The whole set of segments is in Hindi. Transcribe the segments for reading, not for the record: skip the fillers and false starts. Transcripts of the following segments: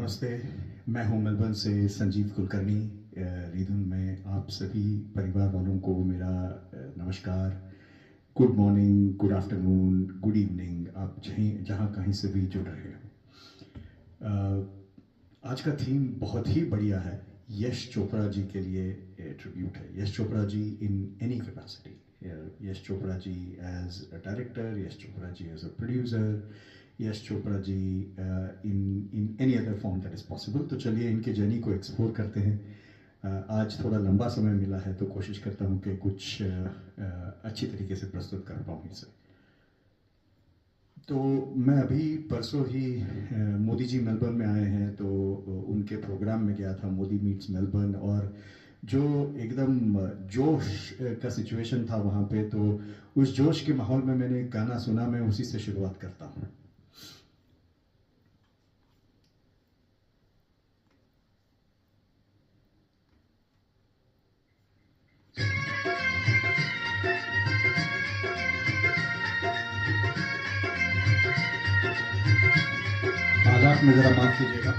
नमस्ते। मैं हूं मेलबर्न से संजीव कुलकर्णी। रिधुन में आप सभी परिवार वालों को मेरा नमस्कार, good morning, good afternoon, good evening, आप जहाँ कहीं से भी जुड़ रहे हो। आज का थीम बहुत ही बढ़िया है। यश चोपड़ा जी के लिए ट्रिब्यूट है। Yash Chopra ji in any capacity, Yash Chopra ji as a director, Yash Chopra ji as a producer, Yash Chopra ji in any other form that is possible. तो चलिए इनके जर्नी को एक्सप्लोर करते हैं। आज थोड़ा लंबा समय मिला है तो कोशिश करता हूँ कि कुछ अच्छी तरीके से प्रस्तुत कर पाऊँ इसे। तो मैं अभी परसों ही मोदी जी मेलबर्न में आए हैं, तो उनके प्रोग्राम में गया था, मोदी मीट्स मेलबर्न, और जो एकदम जोश का सिचुएशन था वहाँ पे, तो उस जोश के माहौल में मैंने एक गाना सुना। मैं उसी से शुरुआत करता हूँ। हालात में जरा माफ कीजिएगा।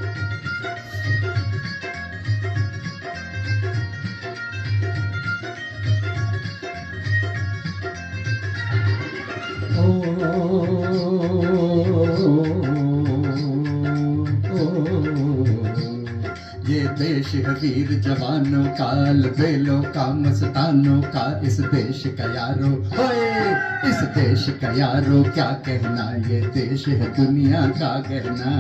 ये देश है वीर जवानों का, बेलों का, मस्तानों का, इस देश का यारो, ओए इस देश का यारो क्या कहना, ये देश है दुनिया का गहना।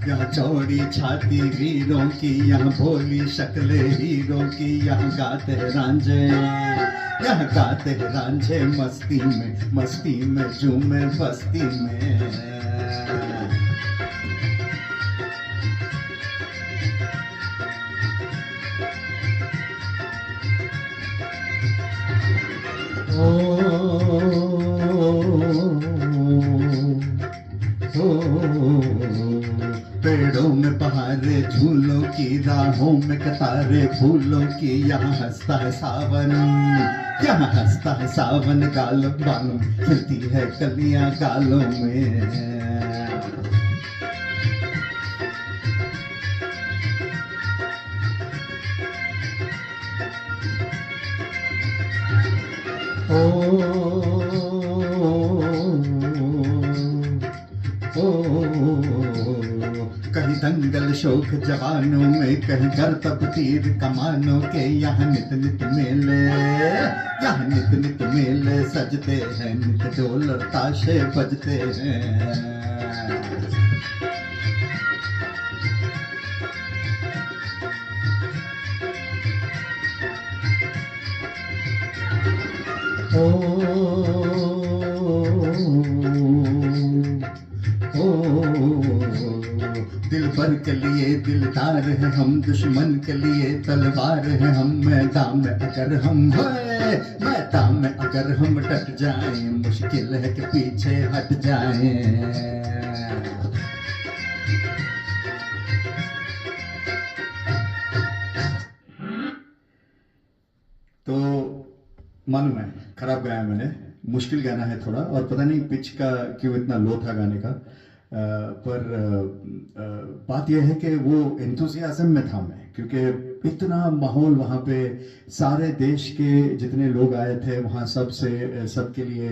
यहाँ चौड़ी छाती वीरों की, यहाँ भोली शक्लें हीरों की, यहाँ गाते हैं रांझे, यहाँ गाते हैं रांझे मस्ती में झूमे बस्ती में। पेड़ों में बहारे झूलों की, राहों में कतारे फूलों की, यहाँ हंसता है सावन, यहाँ हंसता है सावन, गालों बालों खिलती है कलियां गालों में। कहीं दंगल शोक जवानों में, कहीं करतब तीर कमानों के, यहाँ नित नित मेले, यहाँ नित नित मेले सजते हैं, नित ढोल और ताशे बजते हैं। दिल भर के लिए दिलदार है हम, दुश्मन के लिए तलवार है हम, मैदान में अगर हम डट जाएं, मुश्किल है कि पीछे हट जाएं। तो मालूम है खराब गाया मैंने, मुश्किल गाना है थोड़ा, और पता नहीं पिच का क्यों इतना लो था गाने का। पर बात यह है कि वो एंथुसियाज्म में था मैं, क्योंकि इतना माहौल वहाँ पे, सारे देश के जितने लोग आए थे वहाँ, सबके लिए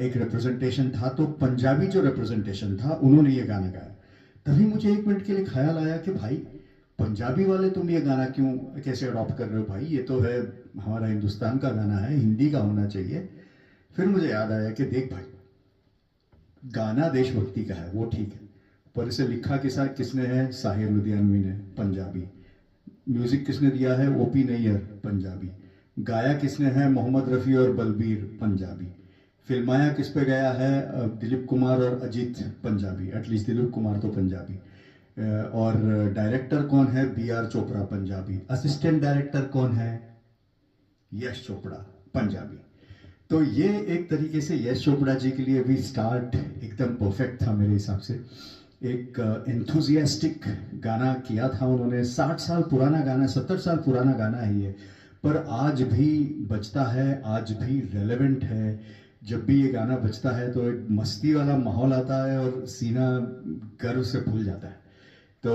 एक रिप्रेजेंटेशन था। तो पंजाबी जो रिप्रेजेंटेशन था, उन्होंने ये गाना गाया। तभी मुझे एक मिनट के लिए ख्याल आया कि भाई पंजाबी वाले तुम ये गाना क्यों कैसे अडॉप्ट कर रहे हो भाई, ये तो है हमारा हिंदुस्तान का गाना है, हिंदी का होना चाहिए। फिर मुझे याद आया कि देख भाई, गाना देशभक्ति का है, वो ठीक है, पर इसे लिखा किसने है, साहिर लुधियानवी ने, पंजाबी। म्यूजिक किसने दिया है, ओपी नैयर, पंजाबी। गाया किसने है, मोहम्मद रफ़ी और बलबीर, पंजाबी। फिल्माया किस पे गया है, दिलीप कुमार और अजीत, पंजाबी, एटलीस्ट दिलीप कुमार तो पंजाबी। और डायरेक्टर कौन है, BR Chopra, Punjabi. Assistant director कौन है, यश चोपड़ा, पंजाबी। तो ये एक तरीके से यश चोपड़ा जी के लिए भी स्टार्ट एकदम परफेक्ट था मेरे हिसाब से। एक एंथुजियास्टिक गाना किया था उन्होंने, 60 साल पुराना गाना, 70 साल पुराना गाना है ये, पर आज भी बजता है, आज भी रेलेवेंट है। जब भी ये गाना बजता है तो एक मस्ती वाला माहौल आता है और सीना गर्व से फूल जाता है। तो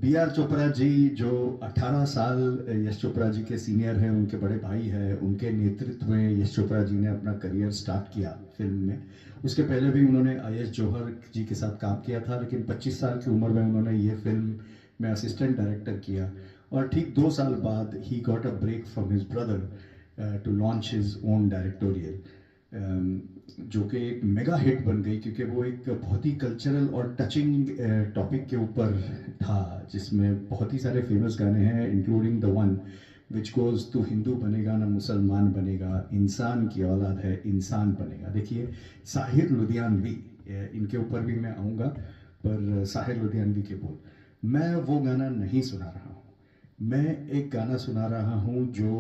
बी आर चोपड़ा जी जो 18 साल यश चोपड़ा जी के सीनियर हैं, उनके बड़े भाई हैं, उनके नेतृत्व में यश चोपड़ा जी ने अपना करियर स्टार्ट किया फिल्म में। उसके पहले भी उन्होंने आईएस जौहर जी के साथ काम किया था, लेकिन 25 साल की उम्र में उन्होंने ये फिल्म में असिस्टेंट डायरेक्टर किया, और ठीक 2 साल बाद ही got a break from his brother to launch his own directorial, जो कि एक मेगा हिट बन गई, क्योंकि वो एक बहुत ही कल्चरल और टचिंग टॉपिक के ऊपर था, जिसमें बहुत ही सारे फेमस गाने हैं, including the one which goes तू हिंदू बनेगा ना मुसलमान बनेगा, इंसान की औलाद है इंसान बनेगा। देखिए साहिर लुधियानवी, इनके ऊपर भी मैं आऊँगा, पर साहिर लुधियानवी के बोल, मैं वो गाना नहीं सुना रहा हूँ। मैं एक गाना सुना रहा हूँ जो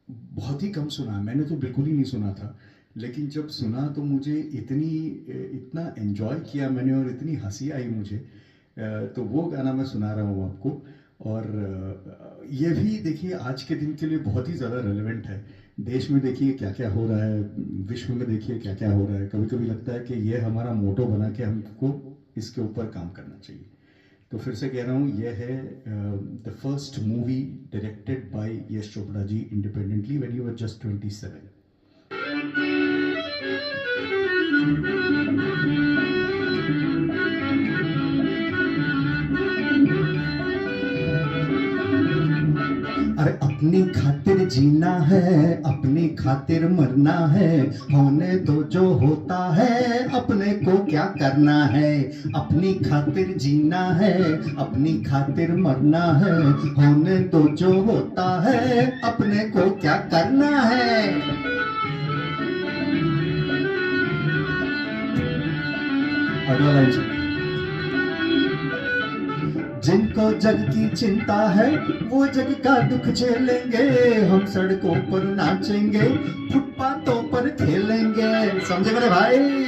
बहुत ही कम सुना है, मैंने तो बिल्कुल ही नहीं सुना था, लेकिन जब सुना तो मुझे इतना एंजॉय किया मैंने और इतनी हंसी आई मुझे। तो वो गाना मैं सुना रहा हूँ आपको। और ये भी देखिए आज के दिन के लिए बहुत ही ज़्यादा रेलेवेंट है। देश में देखिए क्या क्या हो रहा है, विश्व में देखिए क्या क्या हो रहा है। कभी कभी लगता है कि ये हमारा मोटो बना के हमको इसके ऊपर काम करना चाहिए। तो फिर से कह रहा हूँ, ये है the first movie directed by Yash Chopra ji independently when he was just 27। अरे अपनी खातिर जीना है, अपनी खातिर मरना है, होने दो जो होता है, अपने को क्या करना है। अपनी खातिर जीना है, अपनी खातिर मरना है, होने दो जो होता है, अपने को क्या करना है। अगला लाइन, जिनको जग की चिंता है वो जग का दुख झेलेंगे, हम सड़कों पर नाचेंगे, फुटपाथों पर खेलेंगे। समझे मेरे भाई?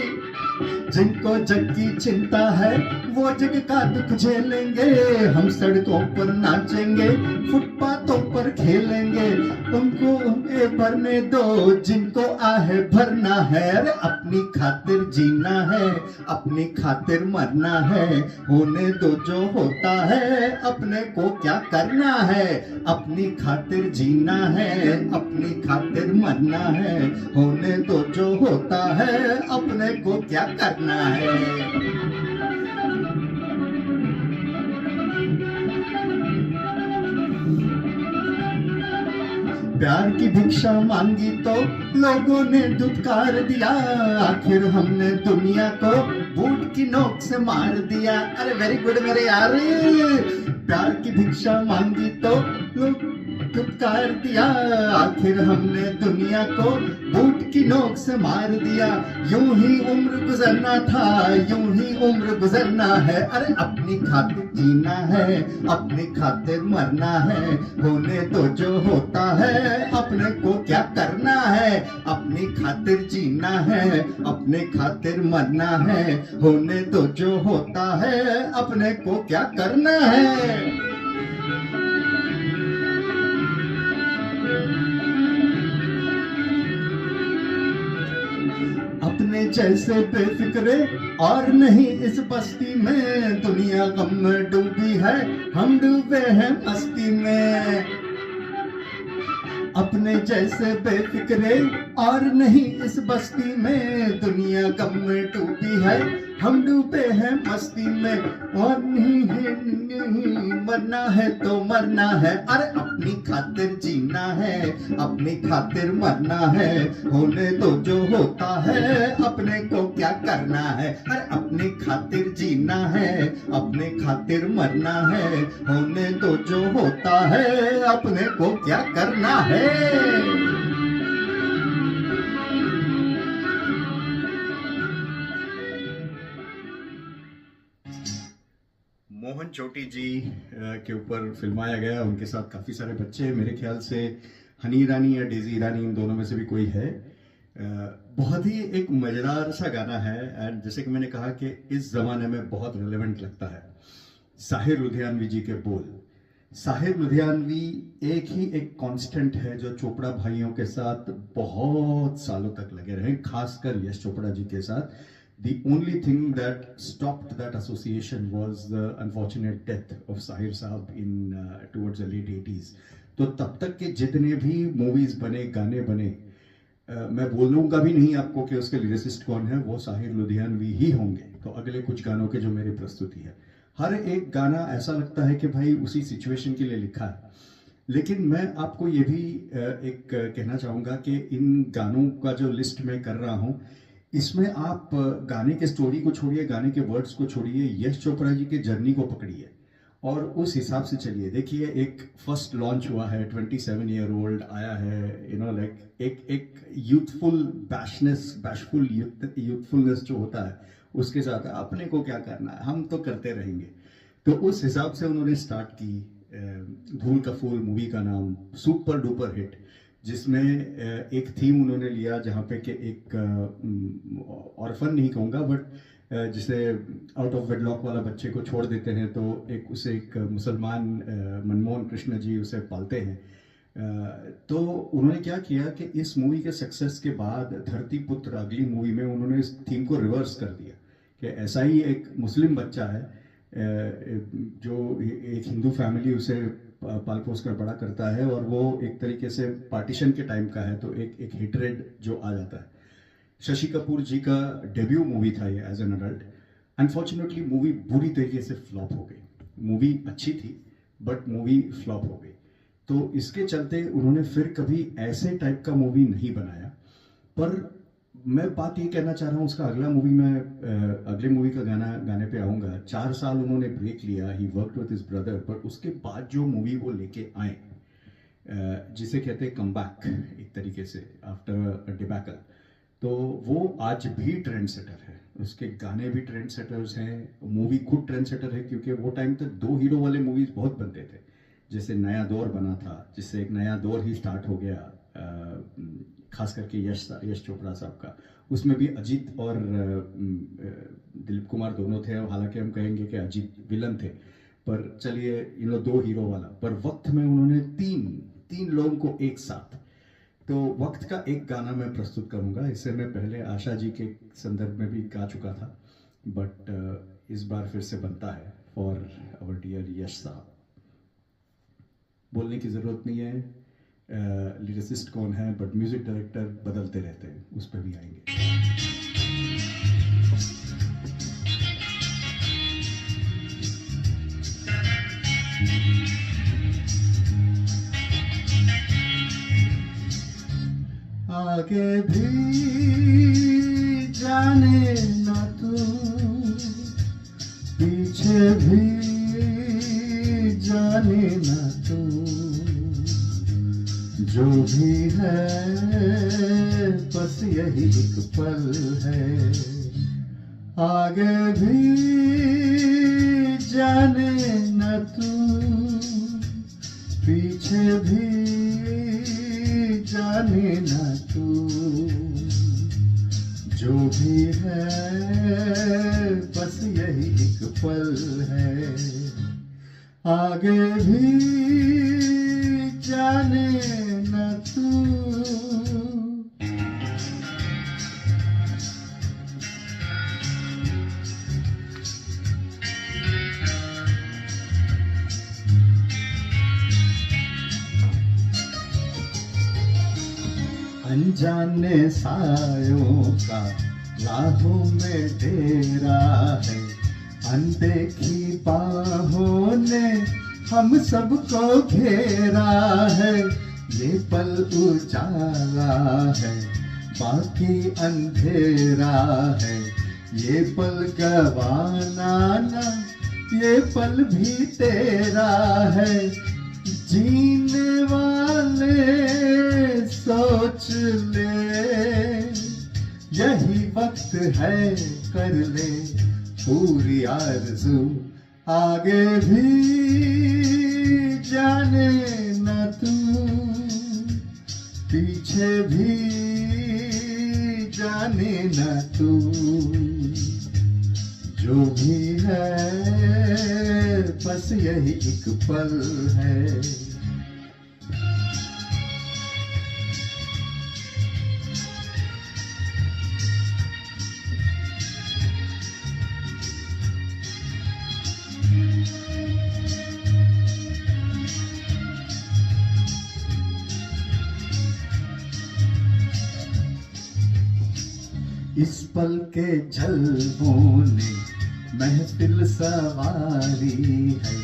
जिनको जग की चिंता है वो जग का दुख झेलेंगे, हम सड़कों पर नाचेंगे, फुटपाथों पर खेलेंगे। उनको उनके भरने दो जिनको आहे भरना है। अरे अपनी खातिर जीना है, अपनी खातिर मरना है, होने दो जो होता है, अपने को क्या करना है। अपनी खातिर जीना है, अपनी खातिर मरना है, होने दो जो होता है, अपने को क्या करना है। प्यार की भिक्षा मांगी तो लोगों ने दुत्कार दिया, आखिर हमने दुनिया को बूट की नोक से मार दिया। अरे वेरी गुड मेरे यार। प्यार की भिक्षा मांगी तो लोग दुत्कार दिया, आखिर हमने दुनिया को बूट की नोक से मार दिया। यूं ही उम्र गुजरना था, यूं ही उम्र गुजरना है। अरे अपनी खातिर जीना है, अपनी खातिर मरना है, होने तो जो होता है, अपने को क्या करना है। अपनी खातिर जीना है, अपने खातिर मरना है, होने तो जो होता है, अपने को क्या करना है। अपने जैसे बेफिक्रे और नहीं इस बस्ती में, दुनिया गम में डूबी है, हम डूबे हैं मस्ती में। अपने जैसे बेफिक्रे और नहीं इस बस्ती में, दुनिया गम में डूबी है, हम डूबे हैं मस्ती में। और नहीं मरना है तो मरना है। अरे अपनी खातिर जीना है, अपनी खातिर मरना है, होने तो जो होता है, अपने को क्या करना है। अरे अपनी खातिर जीना है, अपने खातिर मरना है, होने तो जो होता है, अपने को क्या करना है। मोहन चोटी जी के ऊपर फिल्माया गया, उनके साथ काफ़ी सारे बच्चे हैं, मेरे ख्याल से हनी ईरानी या डेजी ईरानी, इन दोनों में से भी कोई है। बहुत ही एक मजेदार सा गाना है, एंड जैसे कि मैंने कहा कि इस जमाने में बहुत रिलेवेंट लगता है। साहिर लुधियानवी जी के बोल। साहिर लुधियानवी एक कांस्टेंट है जो चोपड़ा भाइयों के साथ बहुत सालों तक लगे रहे, खासकर यश चोपड़ा जी के साथ। The only thing that stopped that association was the unfortunate death of Sahir Saab in towards the late 80s. तो तब तक के जितने भी मूवीज बने, गाने बने, मैं बोलूँगा भी नहीं आपको कि उसके लिरिसिस्ट कौन है, वो साहिर लुधियानवी ही होंगे। तो अगले कुछ गानों के जो मेरी प्रस्तुति है, हर एक गाना ऐसा लगता है कि भाई उसी सिचुएशन के लिए लिखा है। लेकिन मैं आपको ये भी एक कहना चाहूँगा कि इन गानों का जो लिस्ट मैं कर रहा हूँ, इसमें आप गाने के स्टोरी को छोड़िए, गाने के वर्ड्स को छोड़िए, यश चोपड़ा जी के जर्नी को पकड़िए और उस हिसाब से चलिए। देखिए, एक फर्स्ट लॉन्च हुआ है, 27 ईयर ओल्ड आया है, लाइक एक यूथफुल बैशफुल यूथफुलनेस जो होता है, उसके साथ अपने को क्या करना है, हम तो करते रहेंगे। तो उस हिसाब से उन्होंने स्टार्ट की। धूल का फूल मूवी का नाम, सुपर डुपर हिट, जिसमें एक थीम उन्होंने लिया जहाँ पे कि एक ऑर्फन नहीं कहूँगा, बट जिसे आउट ऑफ वेडलॉक वाला बच्चे को छोड़ देते हैं, तो एक मुसलमान मनमोहन कृष्ण जी उसे पालते हैं। तो उन्होंने क्या किया कि इस मूवी के सक्सेस के बाद धरती पुत्र अगली मूवी में उन्होंने इस थीम को रिवर्स कर दिया कि ऐसा ही एक मुस्लिम बच्चा है जो एक हिंदू फैमिली उसे पाल पोस कर बड़ा करता है, और वो एक तरीके से पार्टीशन के टाइम का है, तो एक हेट्रेड जो आ जाता है। शशि कपूर जी का डेब्यू मूवी था ये as an adult. Unfortunately movie बुरी तरीके से फ्लॉप हो गई। मूवी अच्छी थी बट मूवी फ्लॉप हो गई। तो इसके चलते उन्होंने फिर कभी ऐसे टाइप का मूवी नहीं बनाया। पर मैं बात ये कहना चाह रहा हूँ, उसका अगला मूवी में अगले मूवी का गाने पे आऊँगा। 4 साल उन्होंने ब्रेक लिया, he worked with his brother, पर उसके बाद जो मूवी वो लेके आए, जिसे कहते हैं कम बैक एक तरीके से आफ्टर डिबैकल, तो वो आज भी ट्रेंड सेटर है। उसके गाने भी ट्रेंड सेटर्स हैं, मूवी खुद ट्रेंड सेटर है, क्योंकि वो टाइम तक 2 हीरो वाले मूवीज बहुत बनते थे। जैसे नया दौर बना था, जिससे एक नया दौर ही स्टार्ट हो गया, खास करके यश चोपड़ा साहब का। उसमें भी अजीत और दिलीप कुमार दोनों थे, हालांकि हम कहेंगे कि अजीत विलन थे, पर चलिए 2 हीरो वाला। पर वक्त में उन्होंने तीन लोगों को एक साथ, तो वक्त का एक गाना मैं प्रस्तुत करूंगा। इससे मैं पहले आशा जी के संदर्भ में भी गा चुका था, बट इस बार फिर से बनता है फॉर आवर डियर यश साहब। बोलने की जरूरत नहीं है लिरिसिस्ट कौन है, बट म्यूजिक डायरेक्टर बदलते रहते हैं, उस पर भी आएंगे। आगे भी जाने ना तू, पीछे भी जाने ना तू, जो भी है बस यही एक पल है। आगे भी जाने न तू, पीछे भी जाने न तू, जो भी है बस यही एक पल है। आगे भी जाने न तू। अनजाने सायों का राहों में डेरा है, अनदेखी बाहों ने हम सबको घेरा है। ये पल उजाला है, बाकी अंधेरा है, ये पल गवाना ना, ये पल भी तेरा है। जीने वाले सोच ले, यही वक्त है कर ले पूरी आरज़ू। आगे भी जाने न तू, पीछे भी जाने न तू, जो भी है बस यही एक पल है। इस पल के झलकों ने महफिल सवारी है,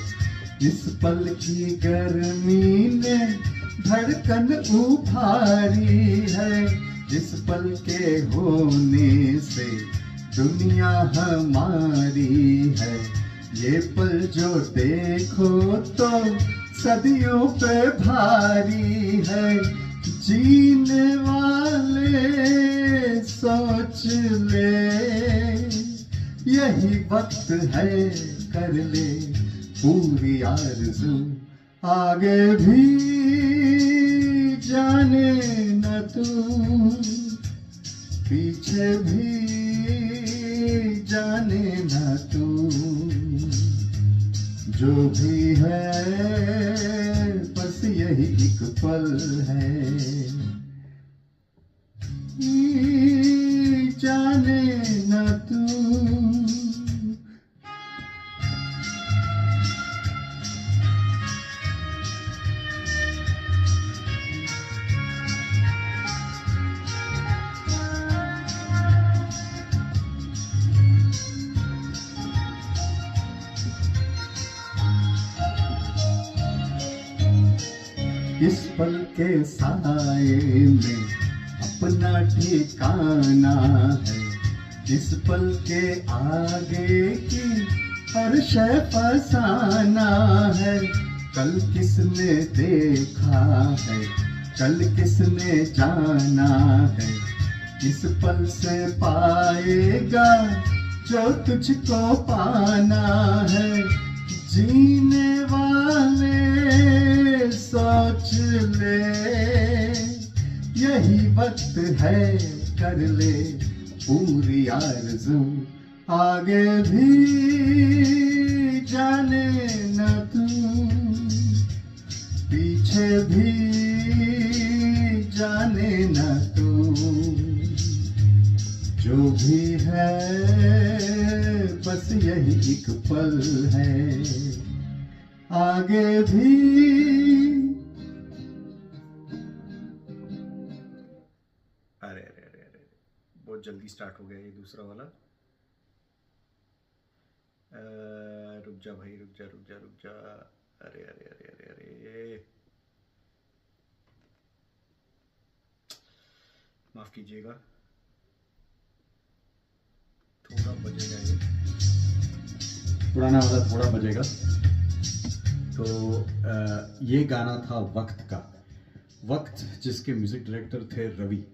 इस पल की गर्मी ने धड़कन उभारी है, इस पल के होने से दुनिया हमारी है, ये पल जो देखो तो सदियों पे भारी है, जीने वाले सोच ले यही वक्त है, कर ले पूरी आरज़ू, आगे भी जाने न तू, पीछे भी जाने न तू, जो भी है बस यही एक पल है, जाने न तू। इस पल के साए में अपना ठिकाना है, इस पल के आगे की हर शय फसाना है, कल किसने देखा है, कल किसने जाना है, इस पल से पाएगा जो तुझको पाना है, जीने वाले सोच ले यही वक्त है, कर ले पूरी आरज़ू, आगे भी जाने न तू, पीछे भी जाने न तू, जो भी है बस यही एक पल है, आगे भी। अरे अरे अरे अरे बहुत जल्दी स्टार्ट हो गया ये दूसरा वाला। रुक जा भाई, रुक जा रुक जा रुक जा। अरे अरे अरे अरे अरे माफ कीजिएगा, थोड़ा बजेगा ये, पुराना वाला थोड़ा बजेगा। तो ये गाना था वक्त का, वक्त जिसके म्यूजिक डायरेक्टर थे रवि।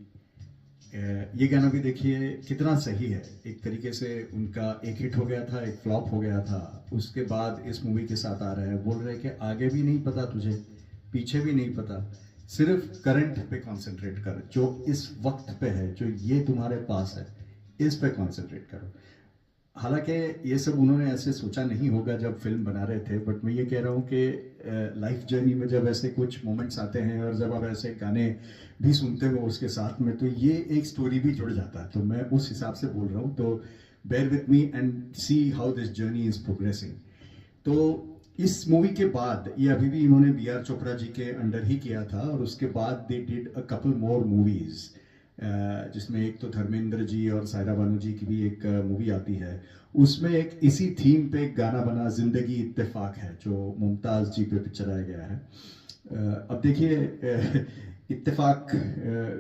ये गाना भी देखिए कितना सही है, एक तरीके से उनका एक हिट हो गया था, एक फ्लॉप हो गया था, उसके बाद इस मूवी के साथ आ रहा है, बोल रहे हैं कि आगे भी नहीं पता तुझे, पीछे भी नहीं पता, सिर्फ करंट पे कंसंट्रेट कर, जो इस वक्त पे है, जो ये तुम्हारे पास है, इस पे कंसंट्रेट करो। हालांकि ये सब उन्होंने ऐसे सोचा नहीं होगा जब फिल्म बना रहे थे, बट मैं ये कह रहा हूँ कि लाइफ जर्नी में जब ऐसे कुछ मोमेंट्स आते हैं और जब आप ऐसे गाने भी सुनते हो उसके साथ में, तो ये एक स्टोरी भी जुड़ जाता है। तो मैं उस हिसाब से बोल रहा हूँ, तो bear with me and see how this journey is progressing. तो इस मूवी के बाद ये अभी भी इन्होंने बी आर चोपड़ा जी के अंडर ही किया था, और उसके बाद they did a couple more movies, जिसमें एक तो धर्मेंद्र जी और सायरा बानू जी की भी एक मूवी आती है, उसमें एक इसी थीम पे एक गाना बना, जिंदगी इत्तेफाक है, जो मुमताज जी पे पिक्चराया गया है। अब देखिए इत्तेफाक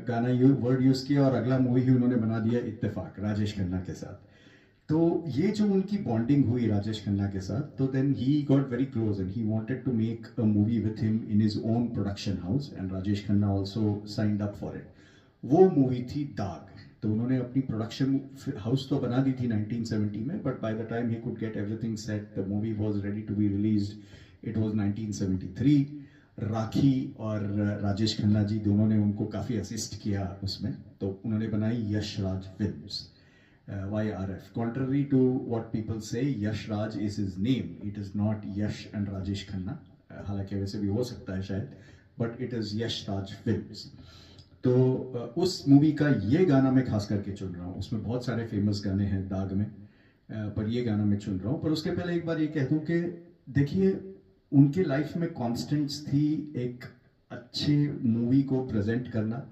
गाना वर्ड यूज किया और अगला मूवी ही उन्होंने बना दिया इत्तेफाक राजेश खन्ना के साथ। तो ये जो उनकी बॉन्डिंग हुई राजेश खन्ना के साथ, तो then he got very close and he wanted to make a movie with him in his own production house, and Rajesh Khanna also signed up for it. वो मूवी थी दाग। तो उन्होंने अपनी प्रोडक्शन हाउस तो बना दी थी 1970 में, but by the time he could get everything set, the movie was ready to be released, it was 1973। Rakhi और राजेश खन्ना जी दोनों ने उनको काफ़ी असिस्ट किया उसमें, तो उन्होंने बनाई Yash Raj films, YRF. Contrary to what people say, Yash Raj is his name. It is not Yash and Rajesh Khanna. हालांकि वैसे भी हो सकता है शायद, but it is Yash Raj Films. तो उस मूवी का ये गाना मैं खास करके चुन रहा हूँ. उसमें बहुत सारे फेमस गाने हैं दाग में, पर ये गाना मैं चुन रहा हूँ. पर उसके पहले एक बार ये कह दूँ कि देखिए उनके लाइफ में कॉन्स्टेंट्स थी, एक अच्छे मूवी को प्रेजेंट करना,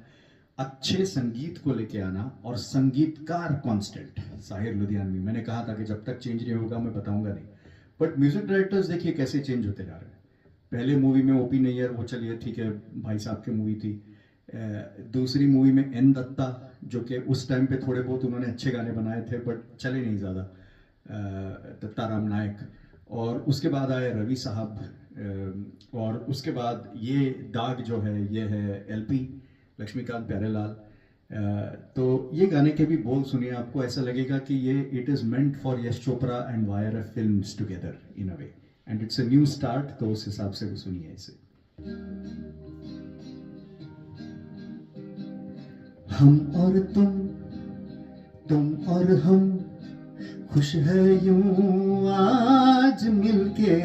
अच्छे संगीत को लेके आना और संगीतकार कांस्टेंट साहिर लुधियानवी. मैंने कहा था कि जब तक चेंज नहीं होगा मैं बताऊंगा नहीं, बट म्यूजिक डायरेक्टर्स देखिए कैसे चेंज होते जा रहे हैं. पहले मूवी में ओपी नैयर, वो चलिए ठीक है भाई साहब की मूवी थी. दूसरी मूवी में एन दत्ता, जो कि उस टाइम पे थोड़े बहुत उन्होंने अच्छे गाने बनाए थे बट चले नहीं ज़्यादा, दत्ता राम नायक. और उसके बाद आए रवि साहब, और उसके बाद ये दाग जो है ये है LP लक्ष्मीकांत प्यारेलाल. तो ये गाने के भी बोल सुनिए, आपको ऐसा लगेगा कि ये it is meant for Yash Chopra and YRF films together in a way, and it's a new start. तो उस हिसाब से सुनिए इसे. हम और तुम और हम, खुश है यूं आज मिलके.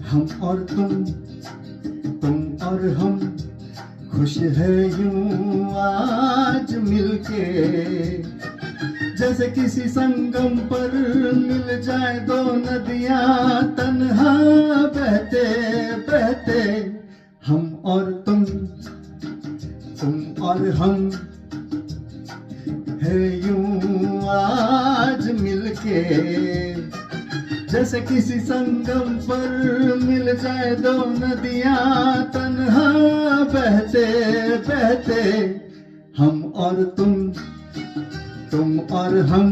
हम और तुम और हम, खुश है यूं आज मिलके. जैसे किसी संगम पर मिल जाए दो नदियां तन्हा बहते बहते. हम और तुम और हम है यूं आज मिलके. जैसे किसी संगम पर मिल जाए दो नदियां तन्हा बहते बहते. हम और तुम और हम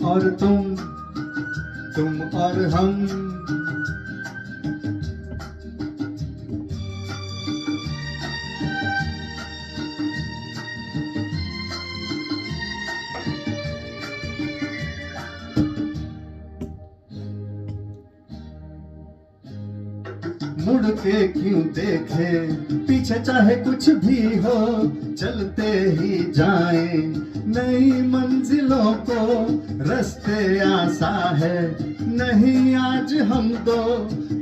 और तुम और हम. मुड़ के क्यों देखे पीछे, चाहे कुछ भी हो चलते ही जाएं नई मंजिलों को. रास्ते आसा है नहीं आज हम दो,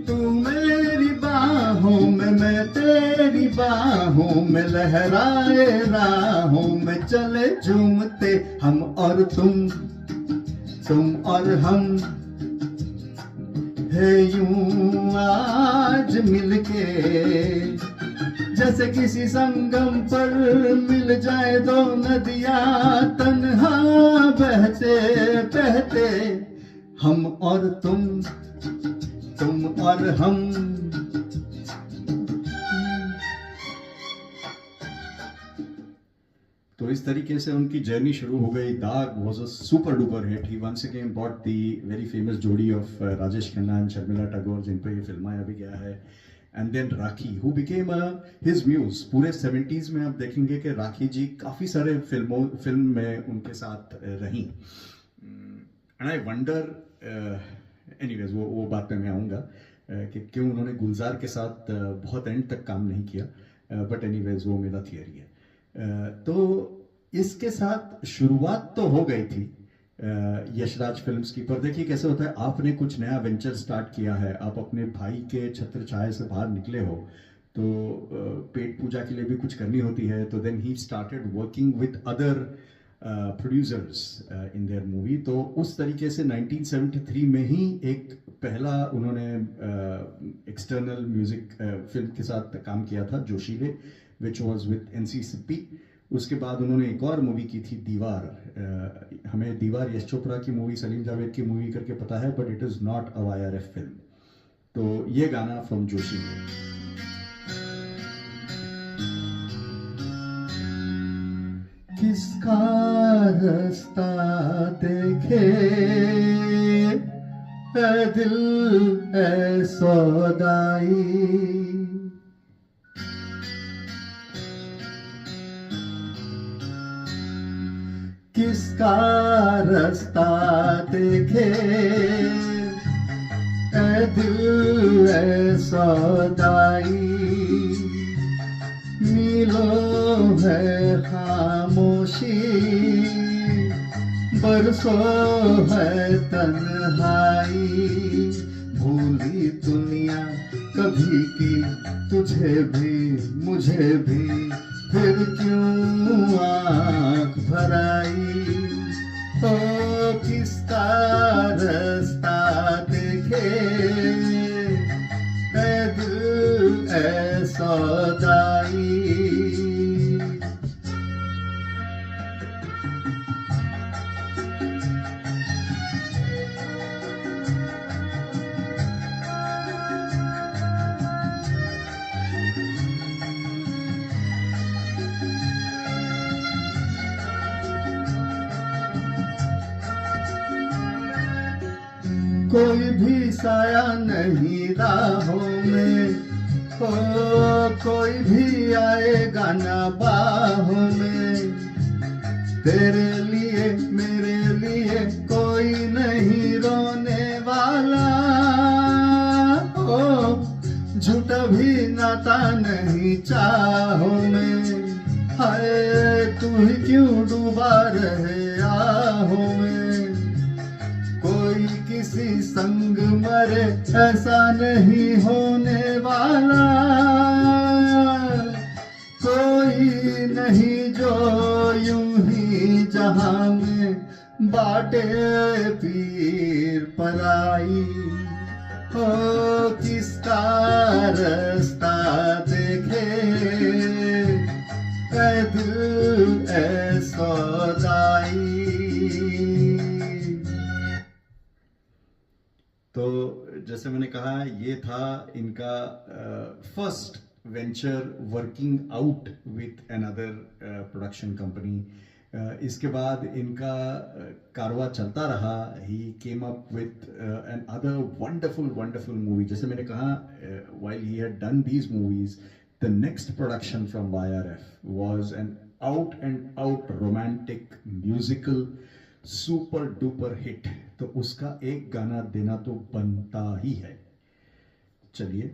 तू मेरी बाहों में मैं तेरी बाहों में, लहराए राहों में चले झूमते. हम और तुम और हम है यूं आज मिलके. जैसे किसी संगम पर मिल जाए दो नदियां तन्हा बहते बहते. हम और तुम और हम. तो इस तरीके से उनकी जर्नी शुरू हो गई. Daag was a super duper hit. He once again bought the very famous jodi of Rajesh Khanna and Sharmila Tagore, जिन पर ये फिल्माया भी गया है. And then Rakhi, who became his muse. पूरे 70s में आप देखेंगे कि राखी जी काफ़ी सारे फिल्म में उनके साथ रहीं. एंड आई वंडर, एनीवेज वो बात पे मैं आऊँगा कि क्यों उन्होंने गुलजार के साथ बहुत एंड तक काम नहीं किया, बट एनीवेज वो मेरा थियरी है. तो इसके साथ शुरुआत तो हो गई थी यशराज फिल्म्स की, पर देखिए कैसे होता है, आपने कुछ नया वेंचर स्टार्ट किया है, आप अपने भाई के छत्र छाया से बाहर निकले हो, तो पेट पूजा के लिए भी कुछ करनी होती है. तो then he started working with other producers in their movie. तो उस तरीके से 1973 में ही एक पहला उन्होंने एक्सटर्नल म्यूजिक फिल्म के साथ काम किया था, जोशीले, which was with NC Sippy. उसके बाद उन्होंने एक और मूवी की थी दीवार. हमें दीवार यश चोपड़ा की मूवी, सलीम जावेद की मूवी करके पता है, but it is not a YRF film. तो ये गाना फ्रॉम जोशीले. किसका रास्ता देखे ऐ दिल ऐ सौदाई. किसका रास्ता देखे ऐ दिल है सौदाई, मीलों है खामोशी, बरसों है तन्हाई, भूली दुनिया कभी की तुझे भी मुझे भी, फिर क्यों आँख भराई। ओ किसका रास्ता देखे ऐ दिल ऐ सौदाई। कोई भी साया नहीं राहों में, ओ कोई भी आएगा ना बाहों में, तेरे लिए मेरे लिए कोई नहीं रोने वाला, ओ झूठा भी नाता नहीं चाहों में, हाय तू ही क्यों डूबा रहे आहों में। कोई किसी संग मरे ऐसा नहीं होने वाला, कोई नहीं जो यूं ही जहां में बाटे पीर पराई। हो किसका रास्ता देखे ऐ दिल ऐ सौदाई। तो जैसे मैंने कहा ये था इनका first venture working out with another production company. इसके बाद इनका कारवा चलता रहा। He came up with an other wonderful wonderful movie. जैसे मैंने कहा while he had done these movies, the next production from YRF was an out and out romantic musical super duper hit. तो उसका एक गाना देना तो बनता ही है। चलिए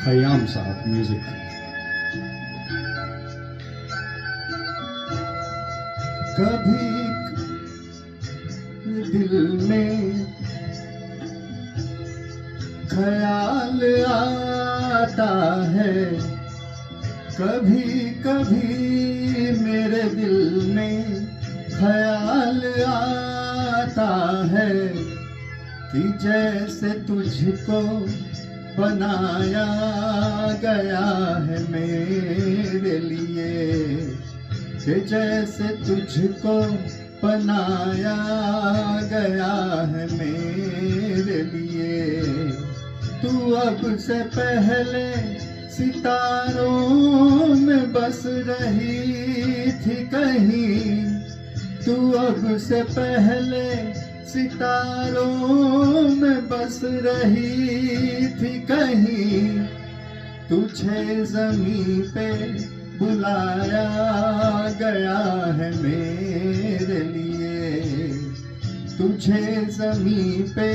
खयाम साहब म्यूजिक। कभी दिल में ख्याल आता है, कभी कभी मेरे दिल में ख्याल आता है कि जैसे तुझको बनाया गया है मेरे लिए, कि जैसे तुझको बनाया गया है मेरे लिए। तू अब से पहले सितारों में बस रही थी कहीं, तू अब से पहले सितारों में बस रही थी कहीं। तुझे ज़मीं पे बुलाया गया है मेरे लिए, तुझे ज़मीं पे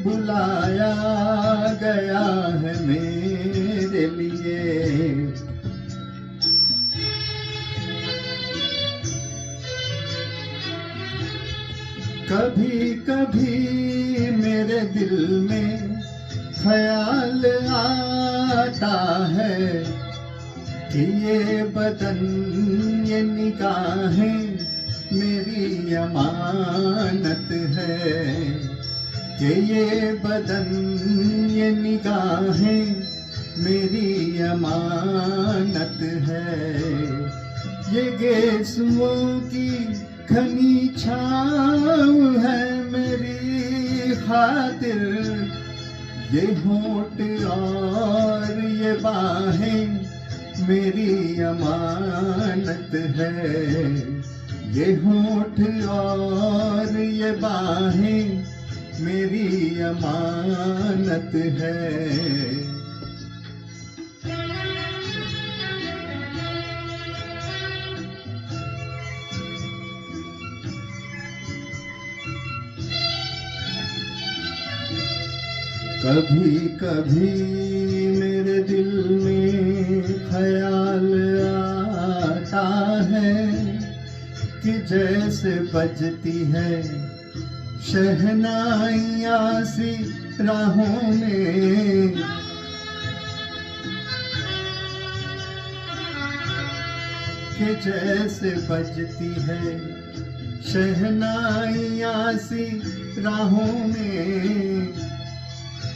बुलाया गया है मेरे लिए। कभी कभी मेरे दिल में ख्याल आता है कि ये बदन ये निगाहें मेरी अमानत है, कि ये बदन ये निगाहें मेरी अमानत है। ये गेसुओं की घनी छाँव है मेरी खातिर, ये होंठ और ये बाहें मेरी अमानत है। ये होंठ और ये बाहें मेरी अमानत है। कभी कभी मेरे दिल में ख्याल आता है कि जैसे बजती है शहनाइयाँ सी राहों में, कि जैसे बजती है शहनाइयाँ सी राहों में।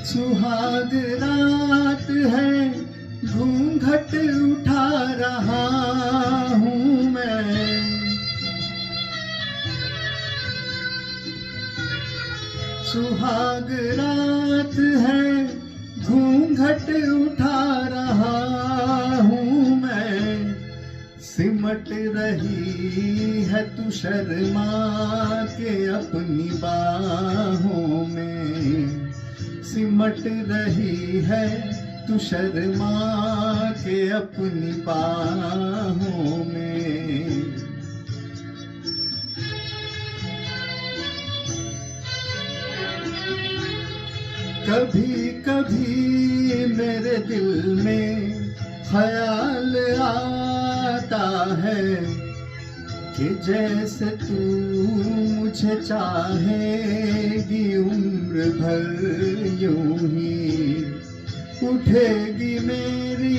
सुहाग रात है घूंघट उठा रहा हूँ मैं, सुहाग रात है घूंघट उठा रहा हूँ मैं। सिमट रही है तू शर्मा के अपनी बाहों में, सिमट रही है तू शर्मा के अपनी बाहों में। कभी कभी मेरे दिल में ख्याल आता है कि जैसे तू मुझे चाहेगी उम्र भर यूं ही, उठेगी मेरी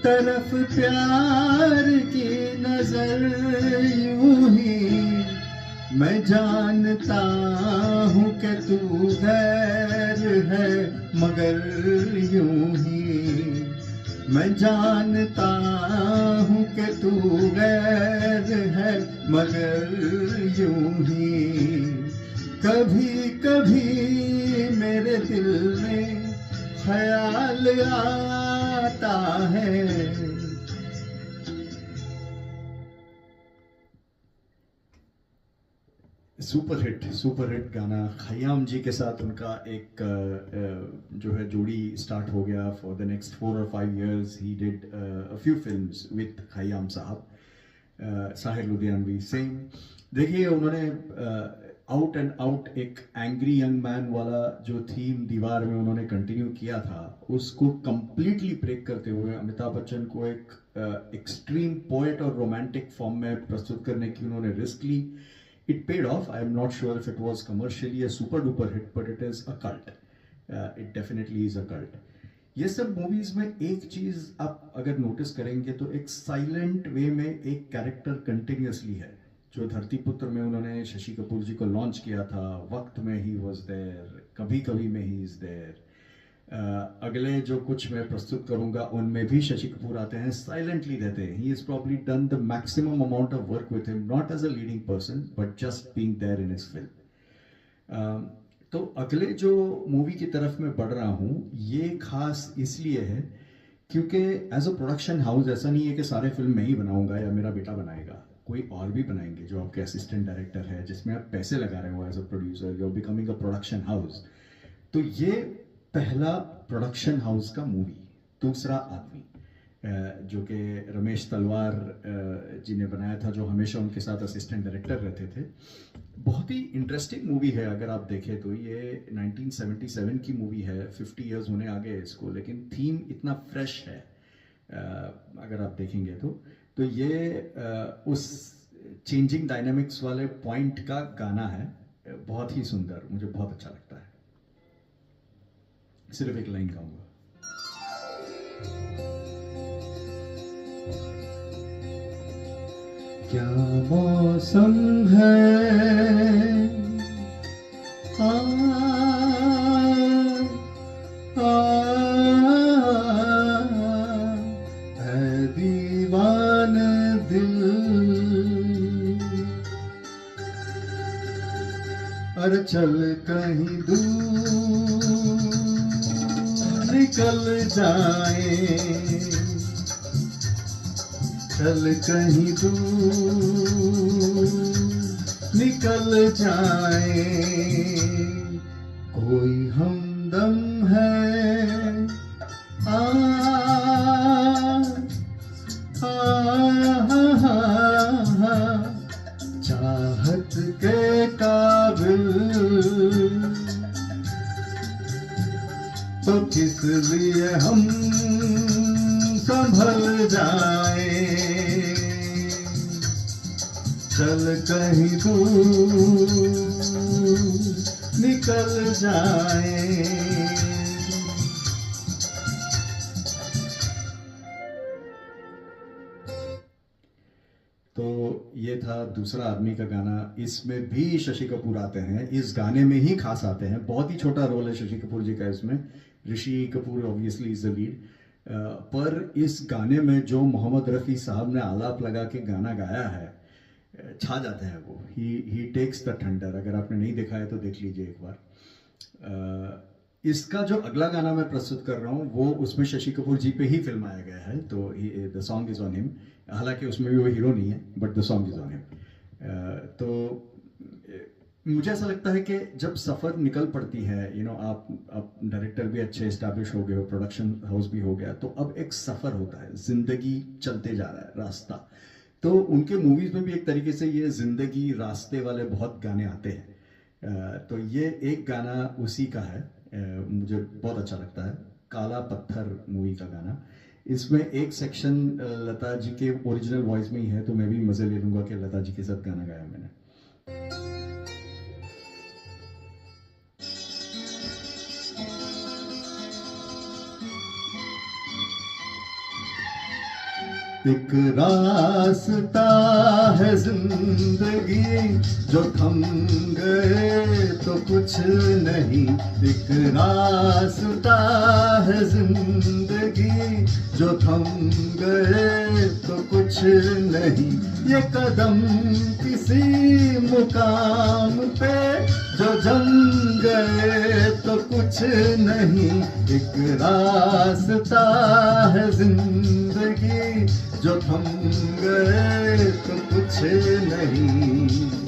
तरफ प्यार की नजर यूं ही। मैं जानता हूँ कि तू गैर है मगर यूं ही, मैं जानता हूँ कि तू गैर है मगर यूं ही। कभी कभी मेरे दिल में ख्याल आता है। सुपर हिट गाना खयाम जी के साथ उनका एक जो है जोड़ी स्टार्ट हो गया। For the next 4 or 5 years he did a few films with Khayyam साहब, साहिर लुधियानवी सेम। देखिए उन्होंने आउट एंड आउट एक एंग्री यंग मैन वाला जो थीम दीवार में उन्होंने कंटिन्यू किया था, उसको कंप्लीटली ब्रेक करते हुए अमिताभ बच्चन को एक एक्सट्रीम पोएट और रोमांटिक फॉर्म में प्रस्तुत करने की उन्होंने रिस्क ली। It paid off. I am not sure if it was commercially a super duper hit, but it is a cult. It definitely is a cult. ये सब मूवीज में एक चीज आप अगर नोटिस करेंगे तो एक साइलेंट वे में एक कैरेक्टर कंटिन्यूसली है। जो धरती पुत्र में उन्होंने शशि कपूर जी को लॉन्च किया था, वक्त में ही वॉज देयर, कभी कभी में ही इज देयर, अगले जो कुछ मैं प्रस्तुत करूंगा उनमें भी शशि कपूर आते हैं, साइलेंटली रहते हैं। He is probably done the maximum amount of work with him, not as a leading person but just being there in his film. तो अगले जो मूवी की तरफ मैं बढ़ रहा हूँ ये खास इसलिए है क्योंकि एज अ प्रोडक्शन हाउस ऐसा नहीं है कि सारे फिल्म मैं ही बनाऊंगा या मेरा बेटा बनाएगा, कोई और भी बनाएंगे जो आपके असिस्टेंट डायरेक्टर है, जिसमें आप पैसे लगा रहे हो as a producer, you are becoming a production house. तो ये पहला प्रोडक्शन हाउस का मूवी। दूसरा आदमी जो कि रमेश तलवार जी ने बनाया था, जो हमेशा उनके साथ असिस्टेंट डायरेक्टर रहते थे। बहुत ही इंटरेस्टिंग मूवी है अगर आप देखें तो। ये 1977 की मूवी है, 50 इयर्स होने आ गए इसको, लेकिन थीम इतना फ्रेश है अगर आप देखेंगे तो ये उस चेंजिंग डायनामिक्स वाले पॉइंट का गाना है, बहुत ही सुंदर, मुझे बहुत अच्छा लगता है। सिर्फ एक लाइन गाऊंगा। क्या मौसम है आ, है दीवाने दिल, अरे चल कहीं दूर निकल जाए, चल कहीं दूर निकल जाए, कोई हमदम है आ, चाहत के काबिल, तो किस लिए हम संभल जाए, चल कहीं दूर निकल जाए। तो ये था दूसरा आदमी का गाना। इसमें भी शशि कपूर आते हैं, इस गाने में ही खास आते हैं। बहुत ही छोटा रोल है शशि कपूर जी का इसमें। Rishi Kapoor obviously is the lead, पर इस गाने में जो मोहम्मद रफ़ी साहब ने आलाप लगा के गाना गाया है, छा जाते हैं वो। ही टेक्स द थंडर। अगर आपने नहीं देखा है तो देख लीजिए एक बार। इसका जो अगला गाना मैं प्रस्तुत कर रहा हूँ वो उसमें शशि कपूर जी पे ही फिल्माया गया है, तो the song is on him. हालांकि उसमें भी वो हीरो नहीं है, but the song is on him. तो मुझे ऐसा लगता है कि जब सफ़र निकल पड़ती है, आप डायरेक्टर भी अच्छे इस्टेब्लिश हो गए हो, प्रोडक्शन हाउस भी हो गया, तो अब एक सफ़र होता है, ज़िंदगी चलते जा रहा है रास्ता। तो उनके मूवीज़ में भी एक तरीके से ये ज़िंदगी रास्ते वाले बहुत गाने आते हैं। तो ये एक गाना उसी का है, मुझे बहुत अच्छा लगता है, काला पत्थर मूवी का गाना। इसमें एक सेक्शन लता जी के ओरिजिनल वॉइस में ही है, तो मैं भी मज़े ले लूँगा कि लता जी के साथ गाना गाया मैंने। एक रास्ता है जिंदगी, जो थम गए तो कुछ नहीं। एक रास्ता है जिंदगी, जो थम गए तो कुछ नहीं। ये कदम किसी मुकाम पे जो जम गए तो कुछ नहीं। एक रास्ता है जिंदगी, जो थम गए तो कुछ नहीं।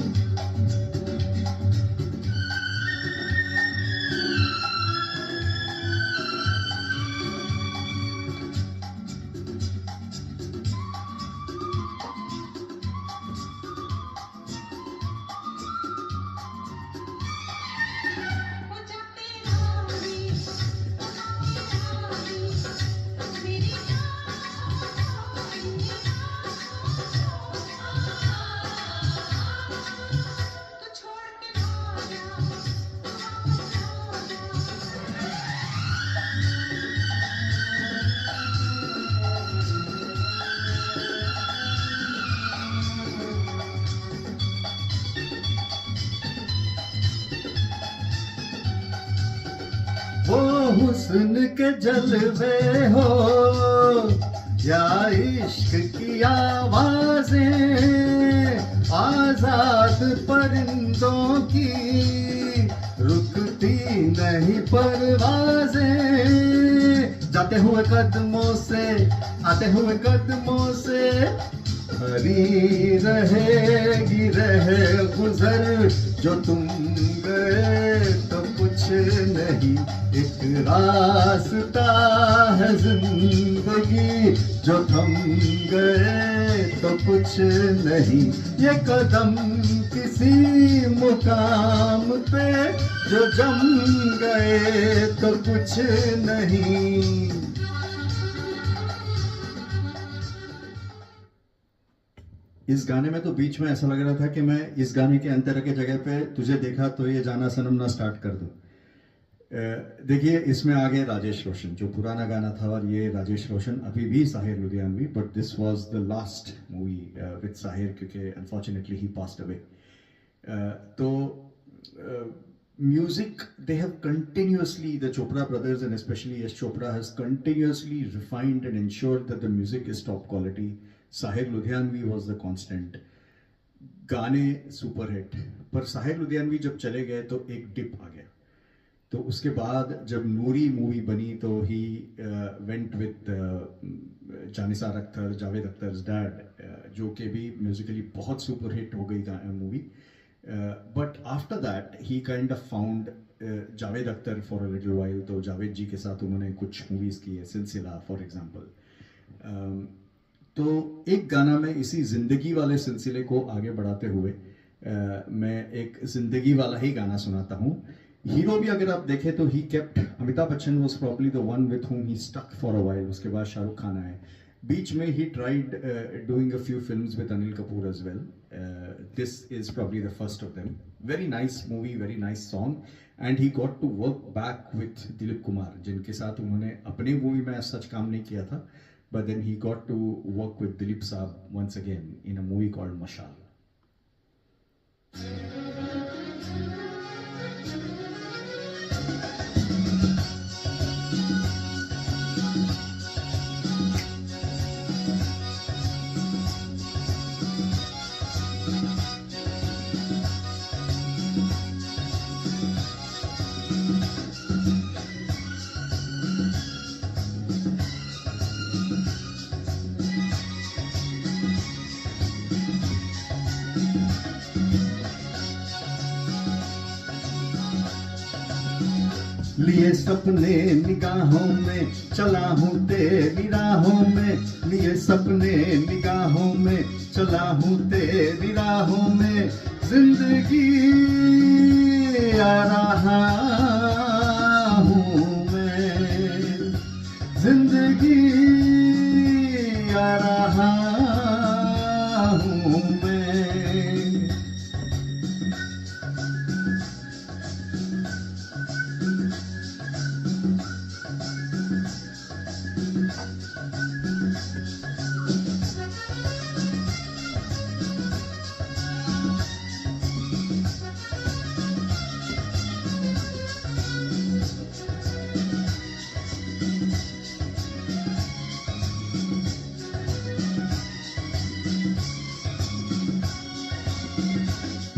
वो हुस्न के जलवे हो या इश्क की आवाजें, आजाद परिंदों की रुकती नहीं परवाजें। जाते हुए कदमों से, आते हुए कदमों से भरी रहेगी रहे गुजर। जो तुम गए तो कुछ नहीं। एक रास्ता है जिंदगी, जो थम गए तो कुछ नहीं। ये कदम किसी मुकाम पे जो जम गए तो कुछ नहीं। इस गाने में तो बीच में ऐसा लग रहा था कि मैं इस गाने के अंतर के जगह पे तुझे देखा तो ये जाना सनम ना स्टार्ट कर दूं। देखिए इसमें आ गए राजेश रोशन, जो पुराना गाना था, और ये राजेश रोशन, अभी भी Sahir Ludhianvi, but this was the last movie with Sahir, क्योंकि अनफॉर्चुनेटली ही पास्ड अवे। तो music, they have continuously, the Chopra brothers and especially Yash Chopra has continuously refined and ensured that the music is top quality. Sahir Ludhianvi was the constant. गाने सुपर हिट, पर साहिर लुधियानवी जब चले गए तो एक डिप आ गया। तो उसके बाद जब नूरी मूवी बनी तो he went with Jan Nisar Akhtar, Javed Akhtar's dad, जो कि भी म्यूजिकली बहुत सुपर हिट हो गई movie. But after that he kind of found Javed Akhtar for a little while. तो जावेद जी के साथ उन्होंने कुछ मूवीज़ की है, सिलसिला फॉर एग्जाम्पल। तो एक गाना में इसी जिंदगी वाले सिलसिले को आगे बढ़ाते हुए मैं एक जिंदगी वाला ही गाना सुनाता हूँ। हीरो भी अगर आप देखें तो he kept, Amitabh Bachchan was probably the one with whom he stuck for a while. उसके बाद शाहरुख खान आए, बीच में ही tried doing a few films with Anil Kapoor as well. This is probably the first of them. Very nice movie, very nice song, and he got to work back with Dilip Kumar, जिनके साथ उन्होंने अपने मूवी में सच काम नहीं किया था, but then he got to work with Dilip साहब once again in a movie called Mashal. लिए सपने निगाहों में चला हूँ तेरी राहों में, लिए सपने निगाहों में चला हूँ तेरी राहों में, जिंदगी आ रहा हूँ मैं, जिंदगी आ रहा हूँ मैं।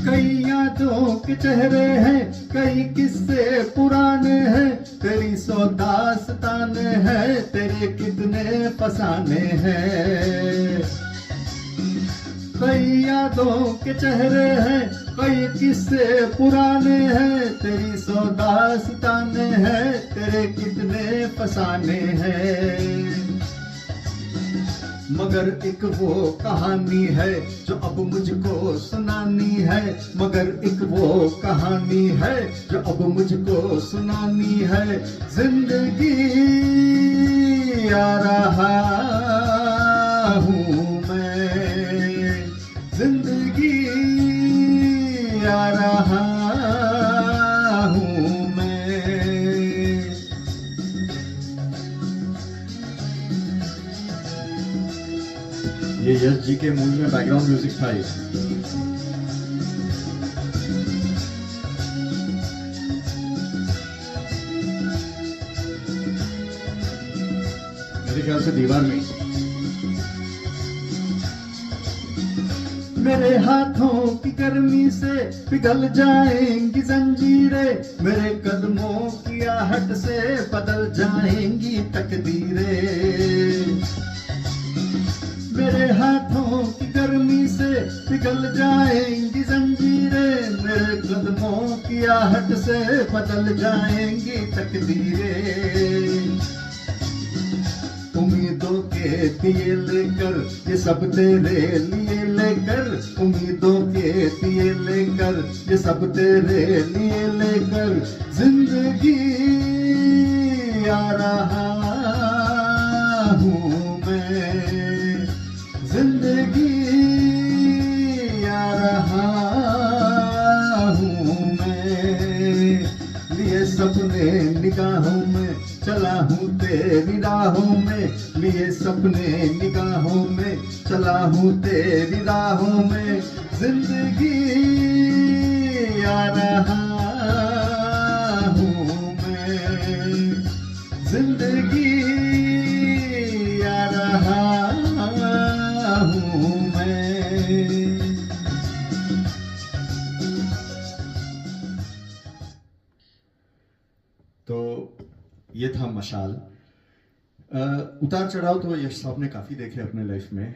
कई यादों के चेहरे हैं, कई किस्से पुराने हैं, तेरी सौ दास्ताने हैं, तेरे कितने फसाने हैं। कई यादों के चेहरे हैं, कई किस्से पुराने हैं, तेरी सौ दास्ताने हैं, तेरे कितने फसाने हैं। मगर एक वो कहानी है जो अब मुझको सुनानी है, मगर एक वो कहानी है जो अब मुझको सुनानी है, जिंदगी आ रहा हूँ मैं, जिंदगी आ रहा हूँ मैं। ये यश जी के मूवी में बैकग्राउंड म्यूजिक था ये। मेरे ख्याल से दीवार में। मेरे हाथों की गर्मी से पिघल जाएंगी जंजीरें, मेरे कदमों की आहट से बदल जाएंगी तकदीरें। मेरे हाथों की गर्मी से पिघल जाएंगी जंजीरें, मेरे कदमों की आहट से बदल जाएंगी तकदीरें। उम्मीदों के दिए लेकर ये सब तेरे लिए लेकर, उम्मीदों के दिए लेकर ये सब तेरे लिए लेकर, जिंदगी आ रहा हूँ मैं, जिंदगी आ रहा हूँ मैं। लिए सपने निगाहों में चला हूँ तेरी राहों में, लिए सपने निगाहों में चला हूँ तेरी राहों में, जिंदगी आ रहा हूँ मैं, जिंदगी आ रहा हूँ मैं। तो ये था मशाल। उतार चढ़ाव तो यश साहब ने काफ़ी देखे अपने लाइफ में,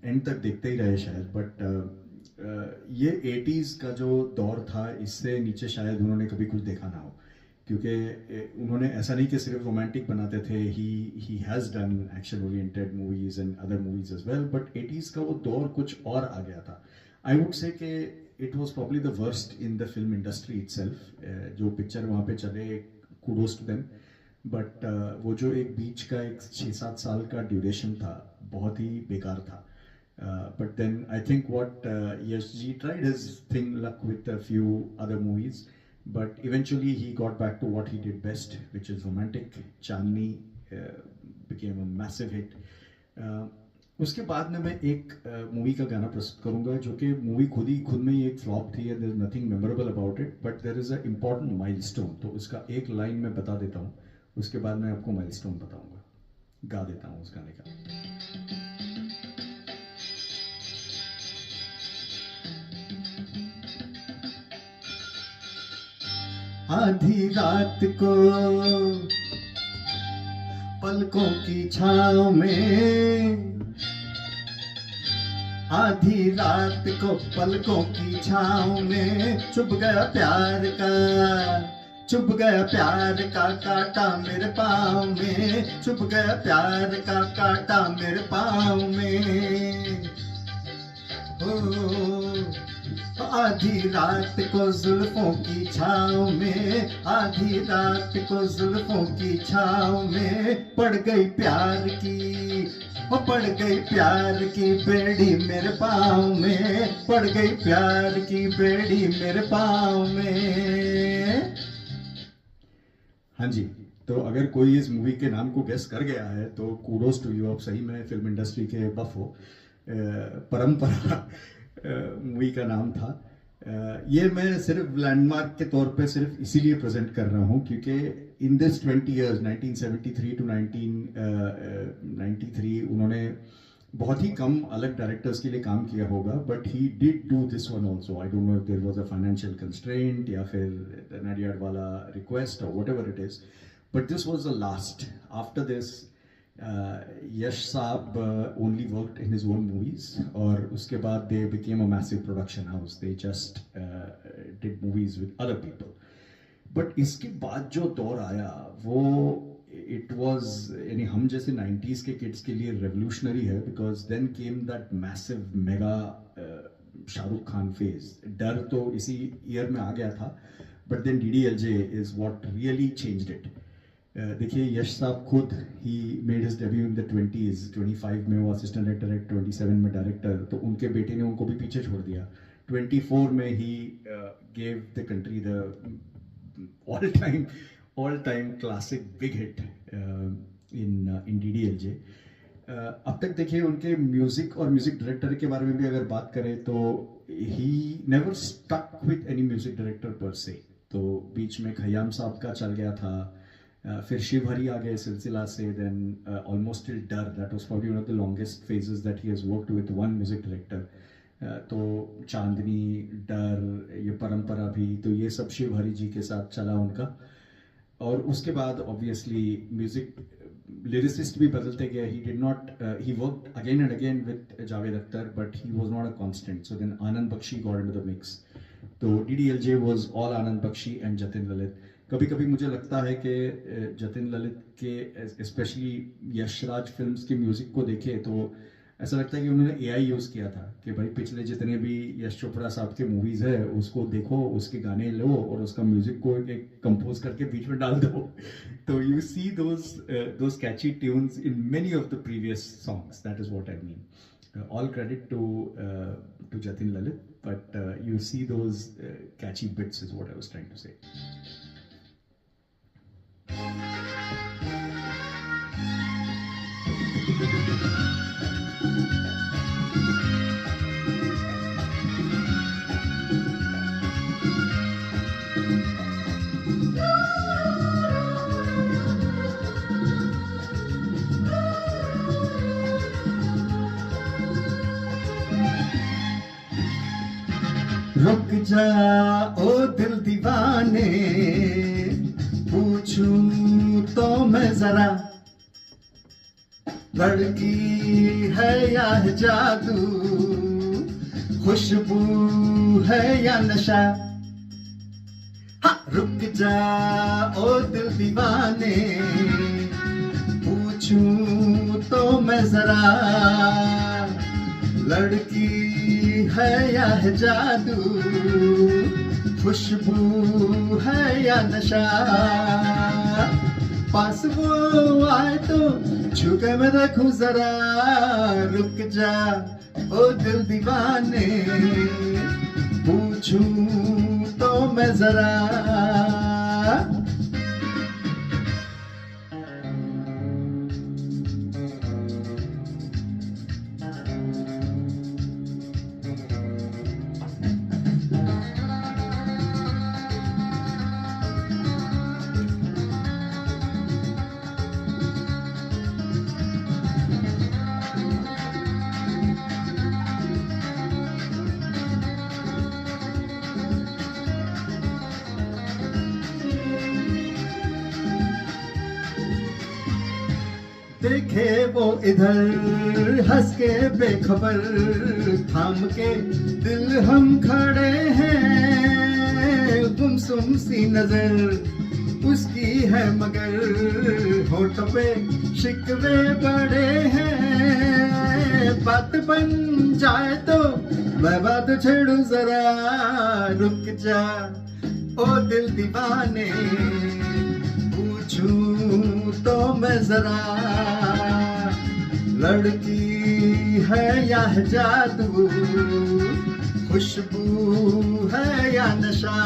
एंड तक देखते ही रहे शायद, बट ये 80s का जो दौर था, इससे नीचे शायद उन्होंने कभी कुछ देखा ना हो, क्योंकि उन्होंने ऐसा नहीं कि सिर्फ रोमांटिक बनाते थे, he has done action oriented movies and other movies as well, but 80s का वो दौर कुछ और आ गया था। आई वुड से कि it was probably the worst in the film industry itself. जो पिक्चर वहाँ पे चले, kudos to them. बट वो जो एक बीच का एक 6-7 साल का ड्यूरेशन था, बहुत ही बेकार था. But then I think what Yash ji tried his thing luck with a few other movies, but eventually he got back to what he did best, which is romantic. Chandni became a massive hit. उसके बाद में मैं एक मूवी का गाना प्रस्तुत करूंगा जो कि मूवी खुद में ही एक फ्लॉप थी. There is nothing memorable about it, but there is a important milestone. तो उसका एक लाइन मैं बता देता हूँ, उसके बाद मैं आपको माइलस्टोन बताऊंगा. गा देता हूँ उस गाने का. आधी रात को पलकों की छाँव में, आधी रात को पलकों की छाँव में चुभ गया प्यार का, चुभ गया प्यार का कांटा मेरे पाँव में, चुभ गया प्यार का कांटा मेरे पाँव में. आधी रात को जुल्फों की छाँव में, आधी रात को जुल्फों की छाँव में पड़ गई प्यार की, पड़ गई प्यार की बेड़ी मेरे पाँव में, पड़ गई प्यार की बेड़ी मेरे पाँव में. हाँ जी, तो अगर कोई इस मूवी के नाम को गेस कर गया है तो कूडोस टू यू. आप सही में फिल्म इंडस्ट्री के बफ हो. परंपरा मूवी का नाम था. ये मैं सिर्फ लैंडमार्क के तौर पे सिर्फ इसीलिए प्रेजेंट कर रहा हूँ क्योंकि इन दिस 20 years 1973 to 1993 उन्होंने बहुत ही कम अलग डायरेक्टर्स के लिए काम किया होगा, but he did do this one also. I don't know if there was a financial constraint या फिर नडियाड वाला रिक्वेस्ट और whatever it is, but this was the last. After this Yash साहब only worked in his own movies, और उसके बाद they became a massive production house. They just did movies with other people. But इसके बाद जो दौर आया वो it was, यानी हम जैसे 90s के kids के लिए revolutionary है, because then came that massive mega Shahrukh Khan phase. डर तो इसी year में आ गया था, but then DDLJ is what really changed it. देखिए यश साहब खुद he made his debut in the 20s. 25 में वो असिस्टेंट डायरेक्टर है, 27 में डायरेक्टर, तो उनके बेटे ने उनको भी पीछे छोड़ दिया. 24 में he gave the country the all time classic big hit in DDLJ. अब तक देखिए उनके म्यूजिक और म्यूजिक डायरेक्टर के बारे में भी अगर बात करें तो he never stuck with any music director per se. तो बीच में खयाम साहब का चल गया था, फिर शिव हरी आ गए सिलसिला से, देन ऑलमोस्ट टिल डर. That was probably one of the longest phases that he has worked with one music director. तो चांदनी, डर, ये परंपरा भी, तो ये सब शिव हरी जी के साथ चला उनका. और उसके बाद ऑब्वियसली म्यूजिक लिरिसिस्ट भी बदलते गए. He did not, he worked again and again with Javed Akhtar, but he was not a constant. So then Anand Bakshi got into the mix. तो DDLJ was all Anand Bakshi and Jatin Lalit. कभी कभी मुझे लगता है कि जतिन ललित के स्पेशली यशराज फिल्म्स के म्यूजिक को देखे तो ऐसा लगता है कि उन्होंने AI यूज़ किया था कि भाई पिछले जितने भी यश चोपड़ा साहब के मूवीज़ है उसको देखो, उसके गाने लो और उसका म्यूजिक को एक कंपोज करके बीच में डाल दो. तो you see those catchy tunes in many of the previous songs. That is what I mean. All credit to Jatin Lalit, but you see those catchy bits is what I was trying to say. रुक जा ओ दिल दीवाने, पूछूं तो मैं जरा, लड़की है या है जादू, खुशबू है या नशा. हाँ, रुक जा ओ दिल दीवाने, पूछूं तो मैं जरा, लड़की है या है जादू, खुशबू है या नशा, पास वो आए तो छुके मैं देखूं जरा, रुक जा ओ दिल दीवाने, पूछूं तो मैं जरा। देखे वो इधर हंस के बेखबर, थाम के दिल हम खड़े हैं, गुमसुम सी नजर उसकी है मगर, होठ पे शिकवे बड़े हैं, बात बन जाए तो मैं बात छेड़ू जरा, रुक जा ओ दिल दीवाने, पूछूं तो मैं जरा, लड़की है या है जादू, खुशबू है या नशा।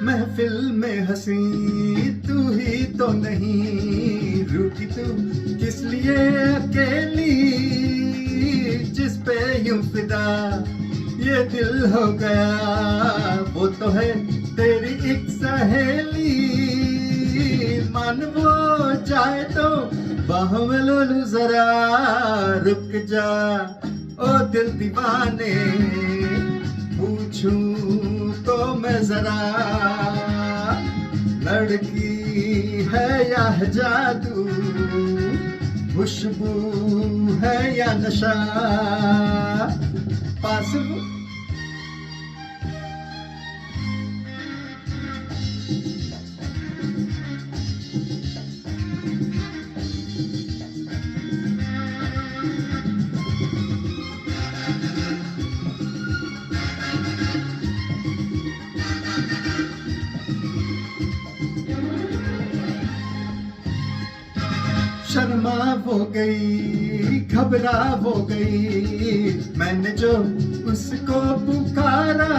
महफिल में हंसी तू ही तो नहीं, रूठी तू किस लिए अकेली, जिस पे यूं फिदा ये दिल हो गया, वो तो है तेरी एक सहेली, मान वो चाहे तो बाहों में लो लूं जरा, रुक जा ओ दिल दीवाने, पूछूं तो मैं जरा, लड़की है या है जादू, खुशबू है या नशा, पास वो शर्मा हो गई, घबरा हो गई, मैंने जो उसको पुकारा,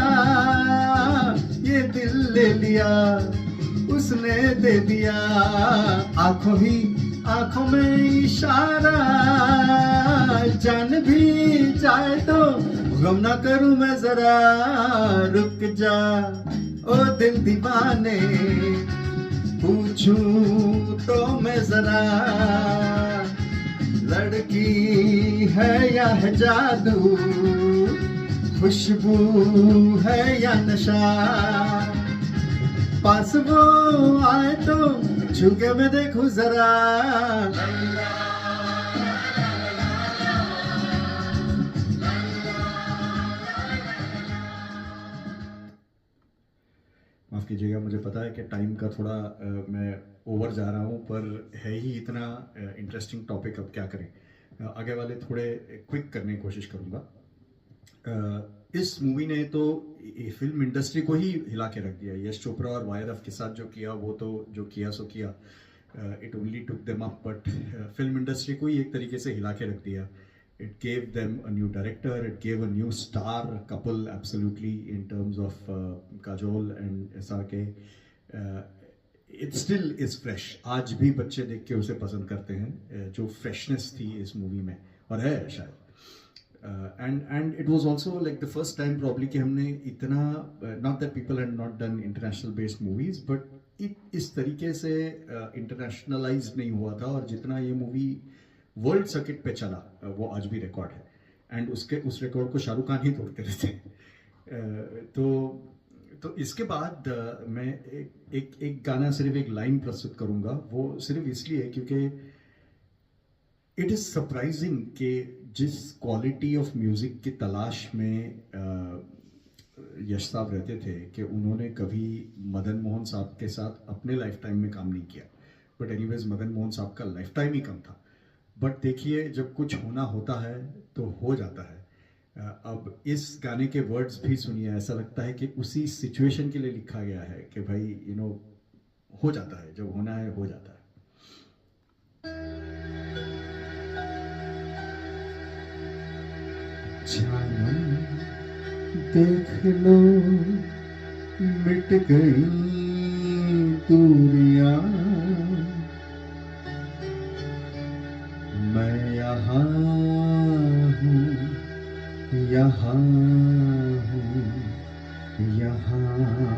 ये दिल ले लिया उसने दे दिया, आंखों ही आंखों में इशारा, जान भी जाए तो गम ना करूं मैं जरा, रुक जा ओ दिल दीवाने, पूछूं तो मैं जरा, लड़की है या है जादू, खुशबू है या नशा, पास वो आए तो छुके मैं देखूं जरा। माफ़ कीजिएगा, मुझे पता है कि टाइम का थोड़ा मैं ओवर जा रहा हूँ, पर है ही इतना इंटरेस्टिंग टॉपिक, अब क्या करें। आगे वाले थोड़े क्विक करने की कोशिश करूँगा। इस मूवी ने तो फिल्म इंडस्ट्री को ही हिला के रख दिया। यश चोपड़ा और वायरफ के साथ जो किया वो तो जो किया सो किया, it only took them up, but film industry को ही एक तरीके से हिला के रख दिया। It gave them a new director, it gave a new star couple absolutely in terms of Kajol and SRK. It still is fresh. आज भी बच्चे देख के उसे पसंद करते हैं, जो freshness थी इस मूवी में, और है शायद। And it was also like the first time probably कि हमने इतना, not that people had not done international based movies, but इस तरीके से internationalized नहीं हुआ था, और जितना ये मूवी वर्ल्ड सर्किट पे चला वो आज भी रिकॉर्ड है, एंड उस रिकॉर्ड को शाहरुख खान ही तोड़ते रहते हैं। तो इसके बाद मैं एक गाना सिर्फ एक लाइन प्रस्तुत करूंगा, वो सिर्फ इसलिए क्योंकि इट इज सरप्राइजिंग कि जिस क्वालिटी ऑफ म्यूजिक की तलाश में यश साहब रहते थे कि उन्होंने कभी मदन मोहन साहब के साथ अपने लाइफ टाइम में काम नहीं किया, बट एनीवेज मदन मोहन साहब का लाइफ टाइम ही कम था। बट देखिए जब कुछ होना होता है तो हो जाता है। अब इस गाने के वर्ड्स भी सुनिए, ऐसा लगता है कि उसी सिचुएशन के लिए लिखा गया है कि भाई हो जाता है, जब होना है हो जाता है। जानम देख लो मिट गई दूरियां, मैं यहाँ हूँ, यहाँ हूँ, यहाँ हूँ,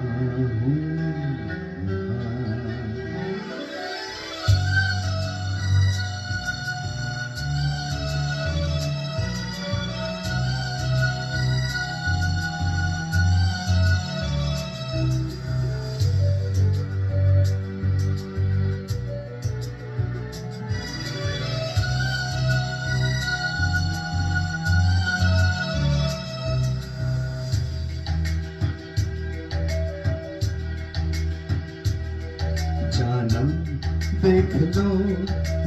जानम देख लो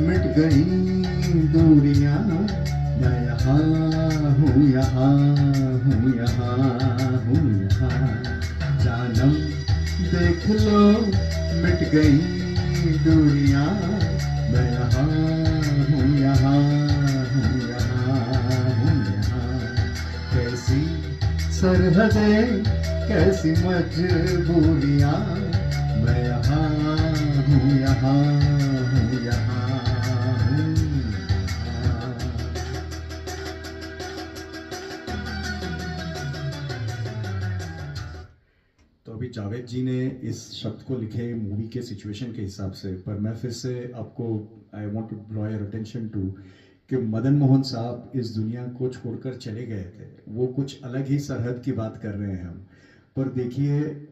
मिट गई दूरियां, मैं यहाँ हूँ, यहाँ हूँ, यहाँ हूँ, यहाँ। जानम देख लो मिट गई दूरियां, मैं यहाँ हूँ, यहाँ हूँ, यहाँ हूँ, यहाँ। कैसी सरहदें कैसी मजबूरियां, मैं यहाँ हूँ, यहाँ हूँ, यहाँ हूँ, यहाँ। तो अभी जावेद जी ने इस शब्द को लिखे मूवी के सिचुएशन के हिसाब से, पर मैं फिर से आपको I want to draw your attention to कि मदन मोहन साहब इस दुनिया को छोड़कर चले गए थे। वो कुछ अलग ही सरहद की बात कर रहे हैं हम, पर देखिए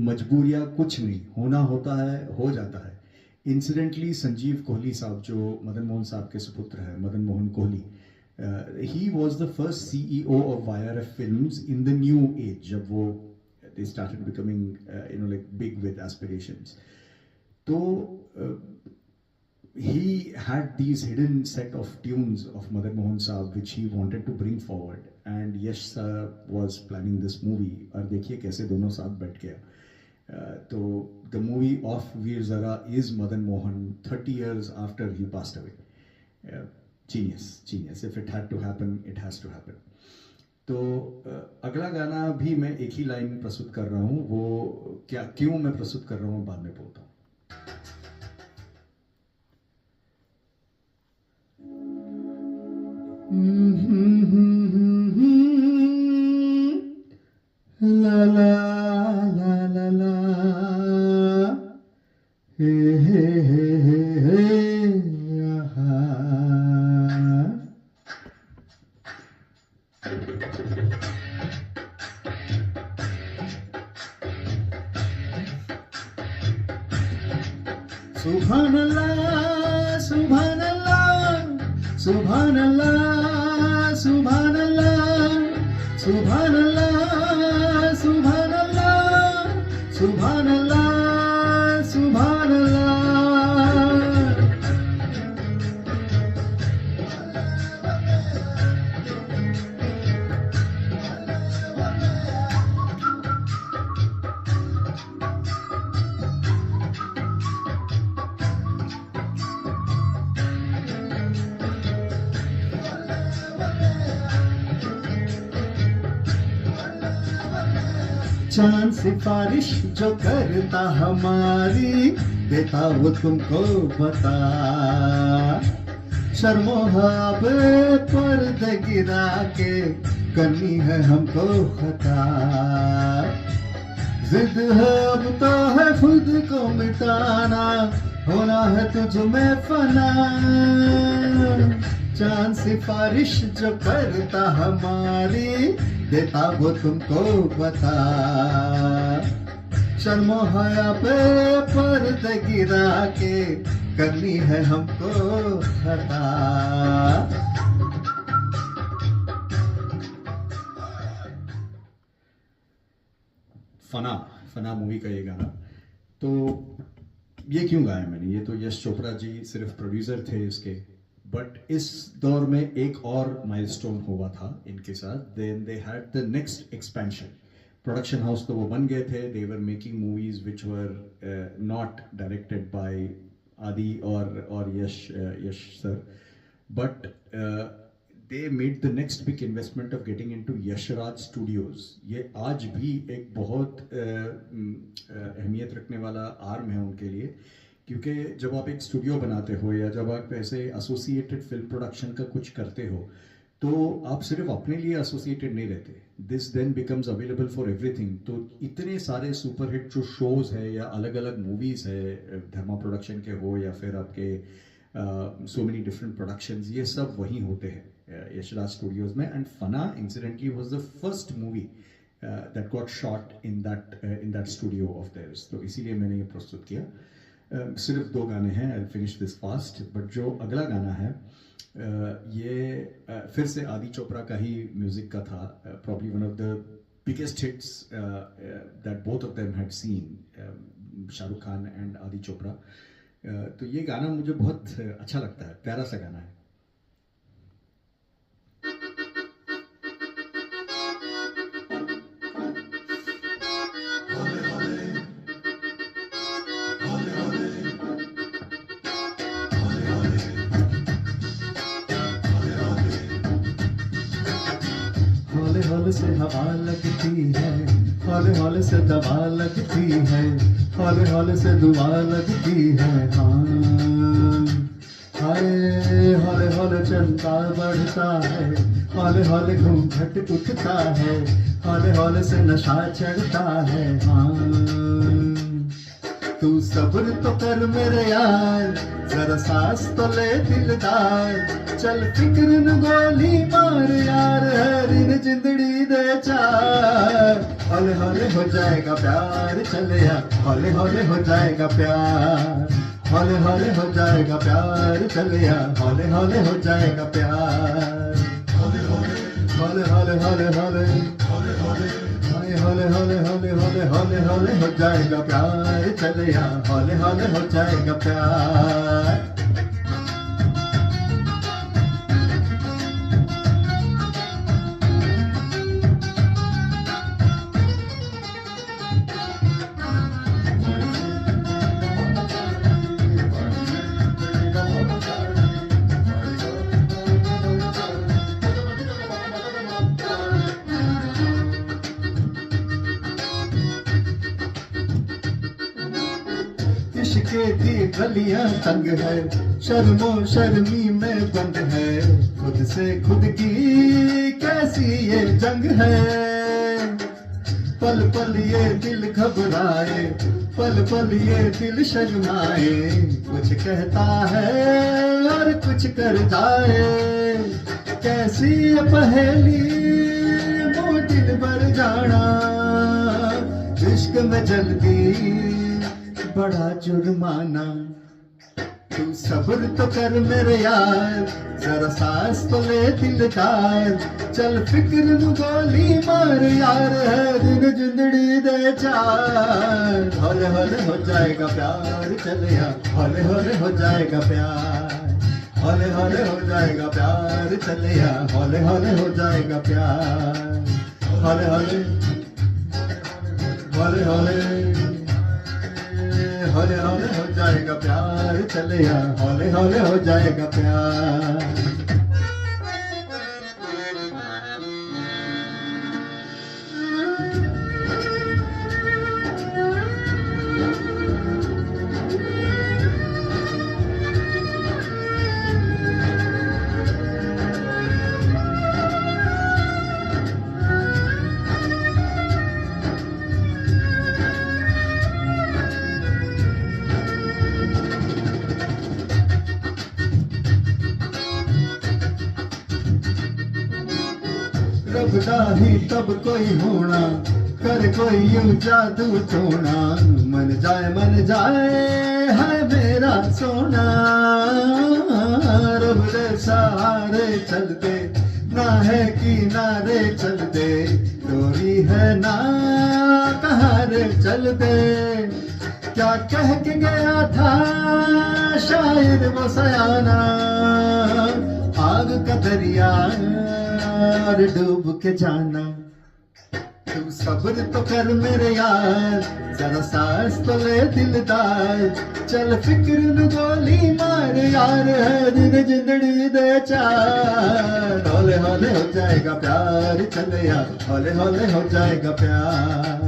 मजबूरियां कुछ नहीं, होना होता है, हो जाता है। इंसिडेंटली संजीव कोहली साहब जो मदन मोहन साहब के सुपुत्र हैं, Madan Mohan Kohli, he was the first CEO of YRF films in the new age, जब वो they started becoming like big with aspirations. तो he had these hidden set of tunes of Madan Mohan Saab which he wanted to bring forward, and Yash sir was planning this movie। और देखिए कैसे दोनों साथ बैठ गया। तो the movie of Veer Zara is Madan Mohan 30 years after he passed away। Genius। If it had to happen, it has to happen। तो अगला गाना भी मैं एक ही लाइन में प्रस्तुत कर रहा हूँ, वो क्यों मैं प्रस्तुत कर रहा हूँ बाद में बोलता हूँ। La la la la la, hey hey hey hey hey, aha। Subhan Allah, Subhan Allah, Subhan Allah, Subhan Allah, Subhan Allah, Subhan Allah, Subhan Allah, Subhan Allah। चांद सिफारिश जो करता हमारी, देता वो तुमको बता। शर्मोहाब पर्दे गिरा के करनी है हमको खता। जिद है अब तो है खुद को मिटाना, होना है तुझ में फना। चांद सिफारिश जो करता हमारी, देता वो तुमको बता। शर्मो हया पे पर्दे गिरा के करनी है हमको खता। फना मूवी का ये गाना, तो ये क्यों गाया मैंने? ये तो यश चोपड़ा जी सिर्फ प्रोड्यूसर थे इसके, बट इस दौर में एक और माइलस्टोन हुआ था इनके साथ। Then they had the next expansion. Production house तो वो बन गए थे, they were making movies which were not directed by Adi और Yash sir, but they made the next big investment of getting into Yashraj studios. ये आज भी एक बहुत अहमियत रखने वाला आर्म है उनके लिए, क्योंकि जब आप एक स्टूडियो बनाते हो या जब आप ऐसे एसोसिएटेड फिल्म प्रोडक्शन का कुछ करते हो, तो आप सिर्फ अपने लिए एसोसिएटेड नहीं रहते, this then becomes available for everything. तो इतने सारे सुपरहिट जो शोज है या अलग अलग मूवीज है, धर्मा प्रोडक्शन के हो या फिर आपके so many different productions, ये सब वहीं होते हैं यशराज स्टूडियोज में। And Fanaa incidentally was the first movie that got shot in that studio of theirs, तो इसीलिए मैंने ये प्रस्तुत किया। सिर्फ 2 गाने हैं, I'll finish this fast, but जो अगला गाना है ये फिर से आदि चोपड़ा का ही म्यूजिक का था, probably one of the biggest hits that both of them had seen, Shahrukh Khan and आदि चोपड़ा। तो ये गाना मुझे बहुत अच्छा लगता है, प्यारा सा गाना है। हौले हौले से हवा लगती है, हौले हौले से दवा लगती है, हौले हौले से दुआ लगती है। हाँ हाय हौले हौले चंदा बढ़ता है, हौले हौले घूंघट उठता है, हौले हौले से नशा चढ़ता है। हाँ तू सब्र तो कर मेरे यार, जरा सांस तो ले दिलदार, चल फिक्र न गोली मार यार, हरी जिंदड़ी दे चार। हौले हौले हो जाएगा प्यार, चले यार हौले हौले हो जाएगा प्यार, हौले हौले हो जाएगा प्यार, चले यार हौले हौले हो जाएगा प्यार। हौले हौले हौले हौले हौले हौले हौले हौले हौले हौले हौले हो जाएगा प्यार, चले यार हौले हौले हो जाएगा प्यार। इश्क़ की गलियां तंग है, शर्मो शर्मी में बंद है, खुद से खुद की कैसी ये जंग है। पल पल ये दिल घबराए, पल पल ये दिल शर्माए, कुछ कहता है और कुछ कर जाए। कैसी ये पहेली वो दिल भर जाना, इश्क में जल्दी बड़ा जुर्माना। तू सब्र तो कर मेरे यार, जरा सांस तो ले दिलदार, चल फिक्र न गोली मार यार, दिन जिंदड़ी दे चार। हौले हौले हो जाएगा प्यार, चले यार हौले हौले हो जाएगा प्यार, हौले हौले हो जाएगा प्यार, चले यार हौले हौले हो जाएगा प्यार। हौले हौले हौले हौले हौले हौले हो जाएगा प्यार, चले यार हौले हौले हो जाएगा प्यार। रबदा ही तब कोई होना कर कोई यूं जादू टोना मन जाए है मेरा सोना रब दे सहारे चलते ना है किनारे चलते डोरी है ना कहारे चलते क्या कह के गया था शायद वो सयाना आग का दरिया और डूब के जाना तू सब्र तो कर मेरे यार जरा सांस तो ले दिलदार चल फिक्र नु गोली मार यार है दिन जिंदड़ी दे चार हौले हौले हो जाएगा प्यार चल यार हौले हौले हो जाएगा प्यार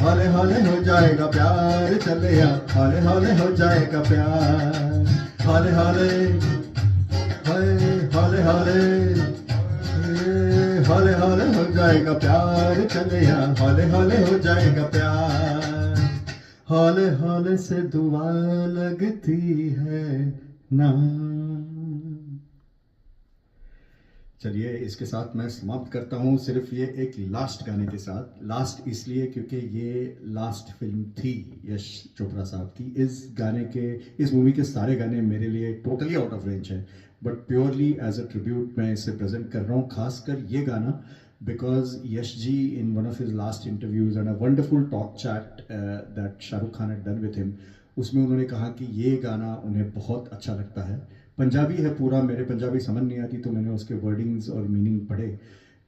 हौले हौले हो जाएगा प्यार चल यार हौले हौले हो जाएगा प्यार हौले हौले हौले हौले हौले हौले हो जाएगा प्यार चले यहाँ हौले हौले हो जाएगा प्यार हौले हौले से दुआ लगती है ना। चलिए इसके साथ मैं समाप्त करता हूँ सिर्फ ये एक लास्ट गाने के साथ। लास्ट इसलिए क्योंकि ये लास्ट फिल्म थी यश चोपड़ा साहब की। इस मूवी के सारे गाने मेरे लिए टोटली आउट ऑफ रेंज है, but purely as a tribute मैं इसे प्रेजेंट कर रहा हूँ। खासकर ये गाना because Yash ji in one of his last interviews and a wonderful talk chat that Shahrukh Khan had done with him, उसमें उन्होंने कहा कि ये गाना उन्हें बहुत अच्छा लगता है। पंजाबी है पूरा, मेरे पंजाबी समझ नहीं आती तो मैंने उसके वर्डिंग्स और मीनिंग पढ़े,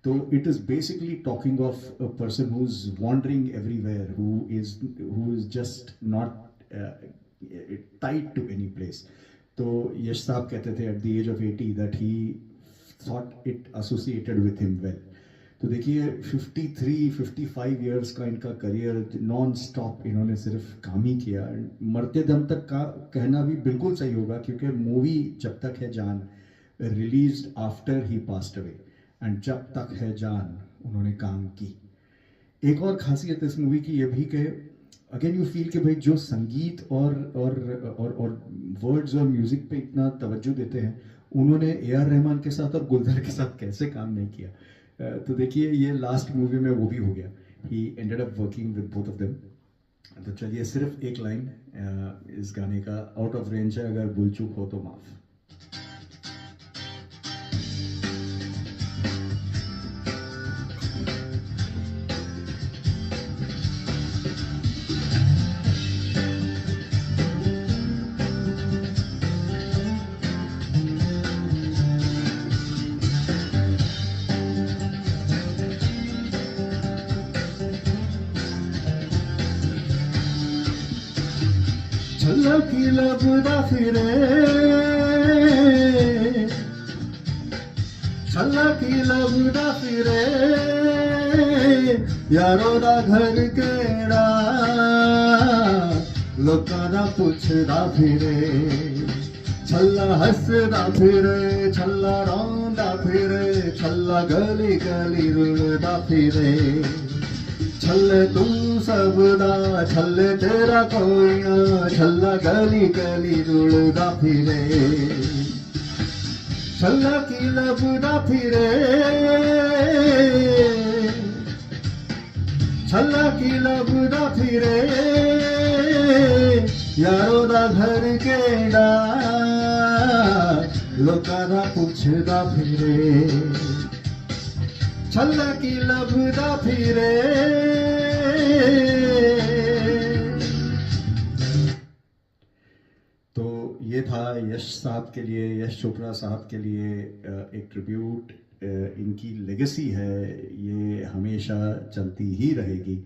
तो it is basically talking of a person who is wandering everywhere, who is just not tied to any place. तो यश साहब कहते थे at the age of 80 that he thought it associated with him well. तो देखिए 53-55 इयर्स का इनका करियर नॉन स्टॉप इन्होंने सिर्फ काम ही किया। मरते दम तक का कहना भी बिल्कुल सही होगा क्योंकि मूवी जब तक है जान released after he passed away and जब तक है जान उन्होंने काम की। एक और खासियत इस मूवी की ये भी कि अगेन यू फील कि भाई जो संगीत और वर्ड्स और म्यूजिक पे इतना तवज्जो देते हैं उन्होंने ए.आर. रहमान के साथ और गुलजार के साथ कैसे काम नहीं किया। तो देखिए ये लास्ट मूवी में वो भी हो गया, he ended up working with both of them. तो चलिए सिर्फ एक लाइन इस गाने का, आउट ऑफ रेंज है, अगर भूल चूक हो तो माफ। छलकी लबदा फिरे छलकी लबदा फिरे यारो दा घर केड़ा लोकां दा पुछदा फिरे। छल्ला हसदा फिरे छल्ला रोंदा फिरे छल्ला गली गली रुलदा फिरे। छल्ले तू सबदा छल्ले तेरा कोई ना छल्ला गली गली रुलदा फिरे। छल्ला की लबदा फिरे छल्ला की लबदा फिरे यारो दा घर केड़ा लोकां दा पुछदा फिरे। छल्ला की लबदा फिरे। तो ये था यश साहब के लिए, यश चोपड़ा साहब के लिए एक ट्रिब्यूट। इनकी लेगेसी है ये हमेशा चलती ही रहेगी।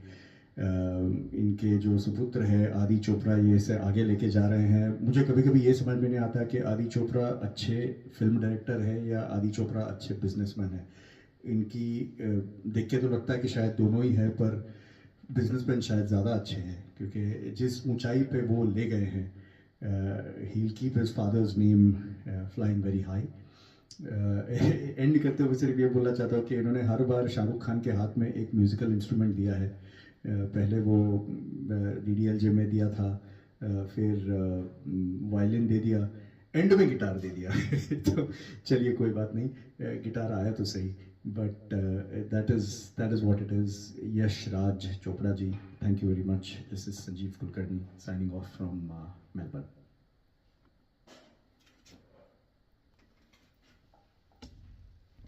इनके जो सुपुत्र है आदि चोपड़ा ये इसे आगे लेके जा रहे हैं। मुझे कभी कभी ये समझ में नहीं आता कि आदि चोपड़ा अच्छे फिल्म डायरेक्टर है या आदि चोपड़ा अच्छे बिजनेसमैन है। इनकी देख के तो लगता है कि शायद दोनों ही है, पर बिजनेसमैन शायद ज़्यादा अच्छे हैं क्योंकि जिस ऊंचाई पे वो ले गए हैं, he will keep his father's name flying very high. And करते हुए सिर्फ ये बोलना चाहता हूँ कि इन्होंने हर बार शाहरुख खान के हाथ में एक म्यूज़िकल इंस्ट्रूमेंट दिया है। पहले वो DDLJ में दिया था, फिर वायलिन दे दिया, एंड में गिटार दे दिया। तो चलिए कोई बात नहीं, गिटार आया तो सही। but that is what it is. Yash Raj Chopra ji, thank you very much. This is Sanjeev Kulkarni signing off from Melbourne.